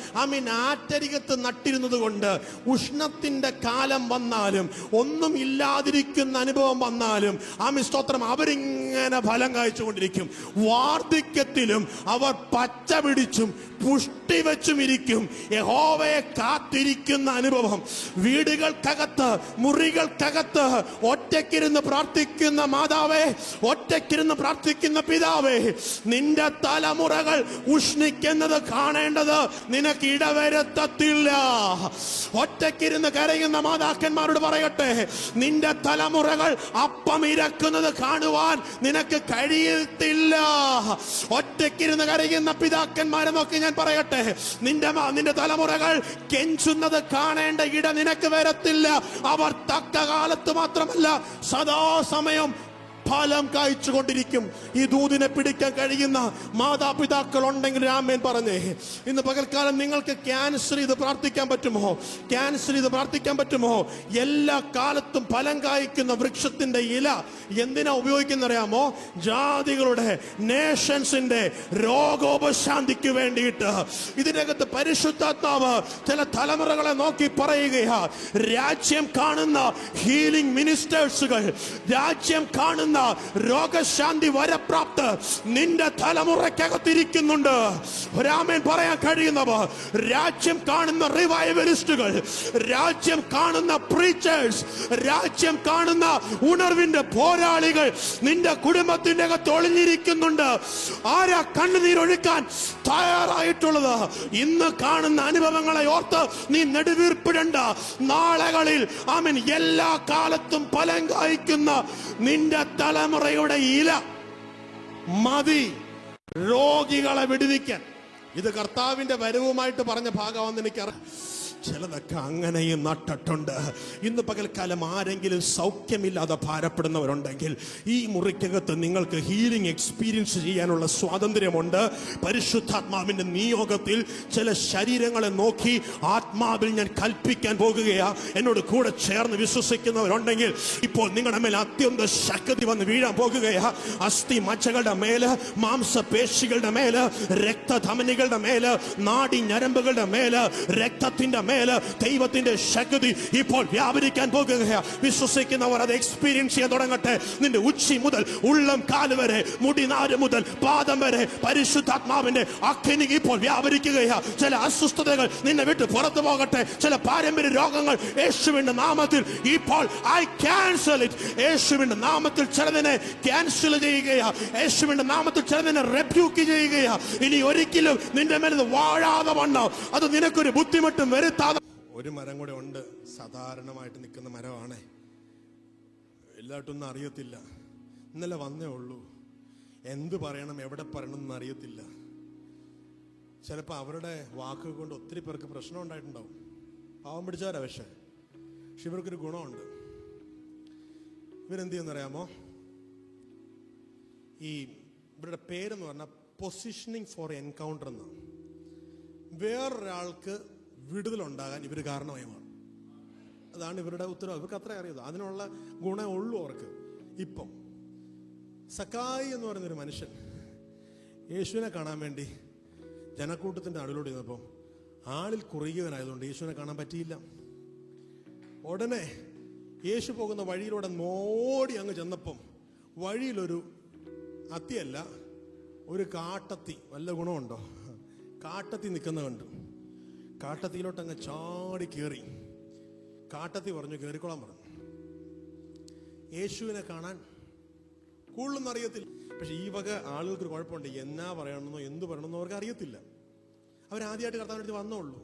ആറ്റരികത്ത് നട്ടിരുന്നത് കൊണ്ട് ഉഷ്ണത്തിന്റെ കാലം വന്നാലും ഒന്നും ഇല്ലാതിരിക്കുന്ന അനുഭവം വന്നാലും സ്തോത്രം, അവരിങ്ങനെ ഫലം കായ്ച്ചുകൊണ്ടിരിക്കും. വാർദ്ധക്യത്തിലും അവർ പച്ച പിടിച്ചും പുഷ്ടി വെച്ചും ഇരിക്കും. യഹോവയെ കാത്തിരിക്കുന്ന അനുഭവം. വീടുകൾക്കകത്ത്, മുറികൾക്കകത്ത് ഒറ്റയ്ക്കിരുന്ന് പ്രാർത്ഥിക്കുന്ന മാതാവേ, ഒറ്റയ്ക്കിരുന്ന് പ്രാർത്ഥിക്കുന്ന പിതാവേ, നിന്റെ തലമുറകൾ ഉഷ്ണിക്കുന്നത് കാണേണ്ടത് നിനക്ക് ഇടവരുത്തത്തില്ല. ഒറ്റയ്ക്കിരുന്ന് കരയുന്ന മാതാക്കന്മാരോട് പറയട്ടെ, നിന്റെ തലമുറകൾ അപ്പം ഇരക്കുന്നത് കാണുവാൻ നിനക്ക് കഴിയത്തില്ല. ഒറ്റയ്ക്കിരുന്ന് കരയുന്ന പിതാക്കന്മാരെ നോക്കി ഞാൻ പറയട്ടെ, നിന്റെ തലമുറകൾ കെഞ്ചുന്നത് കാണേണ്ട ഇട നിനക്ക് വരത്തില്ല. അവർ തക്ക കാലത്ത് മാത്രമല്ല സദാസമയം ഫലം കായ്ച്ചുകൊണ്ടിരിക്കും. ഈ ദൂതിനെ പിടിക്കാൻ കഴിയുന്ന മാതാപിതാക്കൾ ഉണ്ടെങ്കിൽ ആമേൻ പറഞ്ഞേ. ഇന്ന് പകൽക്കാലം നിങ്ങൾക്ക് ക്യാൻസർ ചെയ്ത് പ്രാർത്ഥിക്കാൻ പറ്റുമോ? ക്യാൻസർ ചെയ്ത് പ്രാർത്ഥിക്കാൻ പറ്റുമോ? എല്ലാ കാലത്തും ഫലം കായ്ക്കുന്ന വൃക്ഷത്തിന്റെ ഇല എന്തിനാ ഉപയോഗിക്കുന്ന അറിയാമോ? ജാതികളുടെ, നേഷൻസിന്റെ രോഗോപശാന്തിക്ക് വേണ്ടിയിട്ട്. ഇതിനകത്ത് പരിശുദ്ധാത്മാവ് ചില തലമുറകളെ നോക്കി പറയുകയാ, രാജ്യം കാണുന്ന ഹീലിംഗ് മിനിസ്റ്റേഴ്സുകൾ, രാജ്യം കാണുന്ന രോഗശാന്തി വരപ്രാപ്ത നിന്റെ തലമുറയ്ക്കകത്തിരിക്കുന്നുണ്ട്. ഒരാമേൻ പറയാൻ കഴിയുന്നവർ, രാജ്യം കാണുന്ന റിവൈവലിസ്റ്റുകൾ, രാജ്യം കാണുന്ന പ്രീച്ചേഴ്സ്, രാജ്യം കാണുന്ന ഉണർവിന്റെ പോരാളികൾ നിന്റെ കുടുംബത്തിന്റെ അകത്ത് ഒളിഞ്ഞിരിക്കുന്നുണ്ട്. ആരാ കണ്ണുനീരൊഴുക്കാൻ തയ്യാറായിട്ടുള്ളത്? ഇന്ന് കാണുന്ന അനുഭവങ്ങളെ ഓർത്ത് നീ നെടുവീർപ്പിടണ്ട. നാളുകളിൽ ആമേൻ എല്ലാ കാലത്തും ഫലം കായ്ക്കുന്ന നിന്റെ തലമുറയുടെ ഇല മതി രോഗികളെ വിടുവിക്കാൻ. ഇത് കർത്താവിന്റെ വരവുമായിട്ട് പറഞ്ഞ ഭാഗമാണെന്ന് എനിക്കറിയാം. ചിലതൊക്കെ അങ്ങനെയും നട്ടിട്ടുണ്ട്. ഇന്ന് പകൽക്കാലം ആരെങ്കിലും സൗഖ്യമില്ലാതെ ഭാരപ്പെടുന്നവരുണ്ടെങ്കിൽ ഈ മുറിക്കകത്ത് നിങ്ങൾക്ക് ഹീലിംഗ് എക്സ്പീരിയൻസ് ചെയ്യാനുള്ള സ്വാതന്ത്ര്യമുണ്ട്. പരിശുദ്ധാത്മാവിന്റെ നിയോഗത്തിൽ ചില ശരീരങ്ങളെ നോക്കി ആത്മാവിൽ ഞാൻ കൽപ്പിക്കാൻ പോകുകയാ. എന്നോട് കൂടെ ചേർന്ന് വിശ്വസിക്കുന്നവരുണ്ടെങ്കിൽ ഇപ്പോൾ നിങ്ങളുടെ മേൽ അത്യന്ത ശക്തി വന്ന് വീഴാൻ പോകുകയാ. അസ്ഥി മജ്ജകളുടെ മേല്, മാംസപേശികളുടെ മേല്, രക്തധമനികളുടെ മേല്, നാഡി ഞരമ്പുകളുടെ മേല്, രക്തത്തിന്റെ മേല് ദൈവത്തിന്റെ ശക്തി ഇപ്പോൾ വ്യാപരിക്കാൻ പോകുകയാണ്. വിശ്വസിക്കുന്നവർ അത് എക്സ്പീരിയൻസ് ചെയ്യാൻ തുടങ്ങട്ടെ. നിന്റെ ഉച്ചി മുതൽ ഉള്ളം കാല് വരെ, മുടിനാര് മുതൽ പാദം വരെ പരിശുദ്ധാത്മാവിന്റെ അഗ്നി ഇപ്പോൾ വ്യാപരിക്കുകയാണ്. ചില അസ്വസ്ഥതകൾ നിന്നെ വിട്ട് പുറത്തു പോകട്ടെ. ചില പാരമ്പര്യ രോഗങ്ങൾ യേശുവിന്റെ നാമത്തിൽ ഇപ്പോൾ ഐ ക്യാൻസൽ ഇറ്റ്. യേശുവിന്റെ നാമത്തിൽ ചിലതിനെ ക്യാൻസൽ ചെയ്യുകയാ. യേശുവിന്റെ നാമത്തിൽ ചിലതിനെ റെബ്യൂക്ക് ചെയ്യുകയാ. ഇനി ഒരിക്കലും നിന്റെ മേൽ വാഴാതെ വണ്ണം, അത് നിനക്കൊരു ബുദ്ധിമുട്ടും വരുത്താതെ. ഒരു മരം കൂടെ ഉണ്ട്, സാധാരണമായിട്ട് നിൽക്കുന്ന മരമാണ്. എല്ലായിട്ടൊന്നും അറിയത്തില്ല. ഇന്നലെ വന്നേ ഉള്ളൂ. എന്ത് പറയണം, എവിടെ പറയണം എന്ന് അറിയത്തില്ല. ചിലപ്പോൾ അവരുടെ വാക്കുകൾ കൊണ്ട് ഒത്തിരി പേർക്ക് പ്രശ്നം ഉണ്ടായിട്ടുണ്ടാവും. പാവം പിടിച്ചവരാ. പക്ഷെ ഇവർക്കൊരു ഗുണമുണ്ട്. ഇവരെന്ത് ചെയ്യുന്നറിയാമോ? ഈ ഇവരുടെ പേരെന്ന് പറഞ്ഞാൽ പൊസിഷനിങ് ഫോർ എൻകൗണ്ടർ എന്നാണ്. വേറൊരാൾക്ക് വിടുതലുണ്ടാകാൻ ഇവർ കാരണമായി മാറും. അതാണ് ഇവരുടെ ഉത്തരവ്. ഇവർക്ക് അത്ര അറിയാം. അതിനുള്ള ഗുണമേ ഉള്ളൂ അവർക്ക്. ഇപ്പം സക്കായി എന്ന് പറയുന്നൊരു മനുഷ്യൻ യേശുവിനെ കാണാൻ വേണ്ടി ജനക്കൂട്ടത്തിന്റെ നടുവിലൂടെ ഇരുന്നപ്പോൾ ആളിൽ കുറുകിയവനായതുകൊണ്ട് യേശുവിനെ കാണാൻ പറ്റിയില്ല. ഉടനെ യേശു പോകുന്ന വഴിയിലൂടെ നോടി അങ്ങ് ചെന്നപ്പം വഴിയിലൊരു അത്തിയല്ല, ഒരു കാട്ടത്തി. വല്ല ഗുണമുണ്ടോ? കാട്ടത്തി നിൽക്കുന്ന കണ്ടു. കാട്ടത്തിയിലോട്ട് അങ്ങ് ചാടി കയറി. കാട്ടത്തി പറഞ്ഞു കയറിക്കോളാൻ പറഞ്ഞു. യേശുവിനെ കാണാൻ കൂടുതലൊന്നും അറിയത്തില്ല. പക്ഷെ ഈ വക ആളുകൾക്കൊരു കുഴപ്പമുണ്ട്. എന്നാ പറയണമെന്നോ എന്ത് പറയണമെന്നോ അവർക്ക് അറിയത്തില്ല. അവരാദ്യമായിട്ട് കർത്താവിൻ്റെ അടുത്ത് വന്നോളൂ.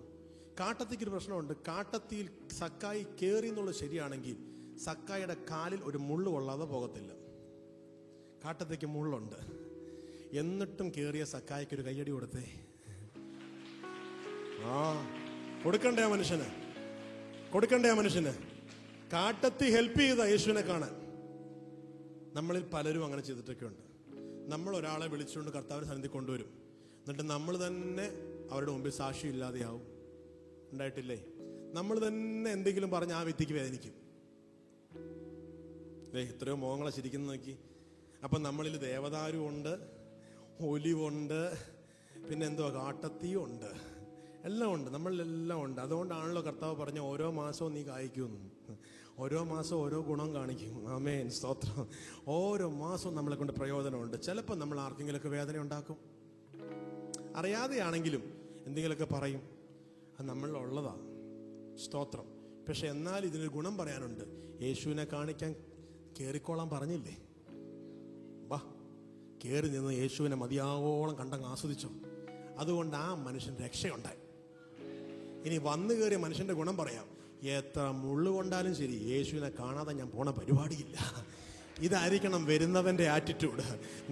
കാട്ടത്തിക്കൊരു പ്രശ്നമുണ്ട്. കാട്ടത്തിയിൽ സക്കായി കയറി എന്നുള്ളത് ശരിയാണെങ്കിൽ സക്കായിയുടെ കാലിൽ ഒരു മുള്ളു കൊള്ളാതെ പോകത്തില്ല. കാട്ടത്തിക്ക് മുള്ളുണ്ട്. എന്നിട്ടും കയറിയ സക്കായിക്ക് ഒരു കയ്യടി കൊടുത്തേ. കൊടുക്കണ്ടേ ആ മനുഷ്യന്? കൊടുക്കണ്ടേ ആ മനുഷ്യന്? കാട്ടത്തി ഹെൽപ്പ് ചെയ്ത യേശുവിനെ കാണാൻ. നമ്മളിൽ പലരും അങ്ങനെ ചെയ്തിട്ടൊക്കെ ഉണ്ട്. നമ്മൾ ഒരാളെ വിളിച്ചുകൊണ്ട് കർത്താവിന്റെ സന്നിധി കൊണ്ടുവരും. എന്നിട്ട് നമ്മൾ തന്നെ അവരുടെ മുമ്പിൽ സാക്ഷിയില്ലാതെയാവും. ഉണ്ടായിട്ടില്ലേ? നമ്മൾ തന്നെ എന്തെങ്കിലും പറഞ്ഞ് ആ വ്യക്തിക്ക് വേദനിക്കും. എത്രയോ മോഹങ്ങളെ ചിരിക്കുന്ന നോക്കി. അപ്പം നമ്മളിൽ ദേവദാരു ഉണ്ട്, ഒലിവുണ്ട്, പിന്നെ എന്തുവാ കാട്ടത്തിയും ഉണ്ട്, എല്ലാം ഉണ്ട്. നമ്മളിലെല്ലാം ഉണ്ട്. അതുകൊണ്ടാണല്ലോ കർത്താവ് പറഞ്ഞ ഓരോ മാസവും നീ കായ്ക്കുമെന്ന്. ഓരോ മാസവും ഓരോ ഗുണം കാണിക്കും. ആമേൻ, സ്തോത്രം. ഓരോ മാസവും നമ്മളെ കൊണ്ട് പ്രയോജനമുണ്ട്. ചിലപ്പോൾ നമ്മൾ ആർക്കെങ്കിലുമൊക്കെ വേദന ഉണ്ടാക്കും. അറിയാതെയാണെങ്കിലും എന്തെങ്കിലുമൊക്കെ പറയും. അത് നമ്മളിലുള്ളതാ. സ്തോത്രം. പക്ഷെ എന്നാൽ ഇതിനൊരു ഗുണം പറയാനുണ്ട്. യേശുവിനെ കാണിക്കാൻ കയറിക്കോളാൻ പറഞ്ഞില്ലേ? വാ, കയറി നിന്ന് യേശുവിനെ മതിയാവോളം കണ്ടങ്ങ് ആസ്വദിച്ചോ. അതുകൊണ്ട് ആ മനുഷ്യൻ രക്ഷയുണ്ടായി. ഇനി വന്നു കയറിയ മനുഷ്യന്റെ ഗുണം പറയാം. എത്ര മുള്ളു കൊണ്ടാലും ശരി, യേശുവിനെ കാണാതെ ഞാൻ പോണ പരിപാടിയില്ല. ഇതായിരിക്കണം വരുന്നവന്റെ ആറ്റിറ്റ്യൂഡ്.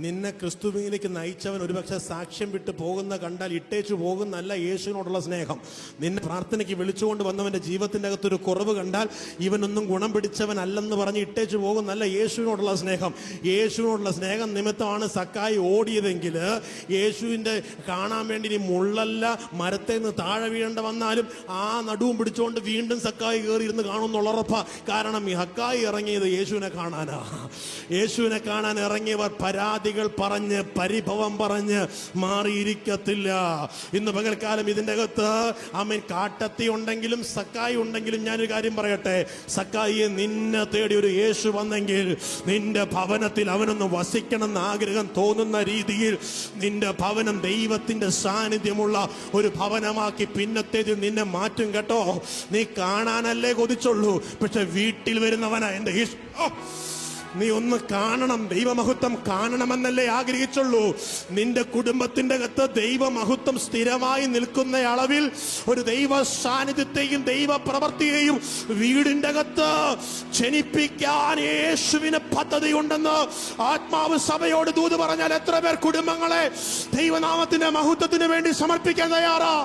നിന്നെ ക്രിസ്തുവിലേക്ക് നയിച്ചവൻ ഒരുപക്ഷെ സാക്ഷ്യം വിട്ട് പോകുന്ന കണ്ടാൽ ഇട്ടേച്ചു പോകുന്നല്ല യേശുവിനോടുള്ള സ്നേഹം. നിന്നെ പ്രാർത്ഥനയ്ക്ക് വിളിച്ചുകൊണ്ട് വന്നവന്റെ ജീവിതത്തിന്റെ അകത്തൊരു കുറവ് കണ്ടാൽ ഇവനൊന്നും ഗുണം പിടിച്ചവനല്ലെന്ന് പറഞ്ഞ് ഇട്ടേച്ചു പോകുന്നല്ല യേശുവിനോടുള്ള സ്നേഹം. യേശുവിനോടുള്ള സ്നേഹം നിമിത്തമാണ് സക്കായി ഓടിയതെങ്കിൽ യേശുവിന്റെ കാണാൻ വേണ്ടി ഇനി മുള്ളല്ല മരത്തിൽ നിന്ന് താഴെ വീഴേണ്ട വന്നാലും ആ നടുവും പിടിച്ചുകൊണ്ട് വീണ്ടും സക്കായി കയറി ഇരുന്ന് കാണുമെന്നുള്ള ഉറപ്പാ. കാരണം ഈ സക്കായി ഇറങ്ങിയത് യേശുവിനെ കാണാനാ. യേശുവിനെ കാണാൻ ഇറങ്ങിയവർ പരാതികൾ പറഞ്ഞ് പരിഭവം പറഞ്ഞ് മാറിയിരിക്കത്തില്ല. ഇന്ന് പകൽക്കാലം ഇതിന്റെ അകത്ത് ആമേൻ കാട്ടത്തി ഉണ്ടെങ്കിലും സക്കായി ഉണ്ടെങ്കിലും ഞാനൊരു കാര്യം പറയട്ടെ. സക്കായിയെ നിന്നെ തേടി ഒരു യേശു വന്നെങ്കിൽ നിന്റെ ഭവനത്തിൽ അവനൊന്ന് വസിക്കണമെന്ന് ആഗ്രഹം തോന്നുന്ന രീതിയിൽ നിന്റെ ഭവനം ദൈവത്തിന്റെ സാന്നിധ്യമുള്ള ഒരു ഭവനമാക്കി പിന്നത്തേതിൽ നിന്നെ മാറ്റും കേട്ടോ. നീ കാണാനല്ലേ കൊതിച്ചുള്ളൂ, പക്ഷെ വീട്ടിൽ വരുന്നവനാ എന്റെ നീ ഒന്ന് കാണണം, ദൈവമഹത്വം കാണണമെന്നല്ലേ ആഗ്രഹിച്ചുള്ളൂ. നിന്റെ കുടുംബത്തിന്റെ അകത്ത് ദൈവമഹത്വം സ്ഥിരമായി നിൽക്കുന്ന അളവിൽ ഒരു ദൈവ സാന്നിധ്യത്തെയും ദൈവ പ്രവൃത്തിയെയും വീടിന്റെ അകത്ത് ജനിപ്പിക്കാൻ യേശുവിന് പദ്ധതിയുണ്ടെന്ന് ആത്മാവ് സഭയോട് ദൂത് പറഞ്ഞാൽ എത്ര പേർ കുടുംബങ്ങളെ ദൈവനാമത്തിന്റെ മഹത്വത്തിന് വേണ്ടി സമർപ്പിക്കാൻ തയ്യാറാ?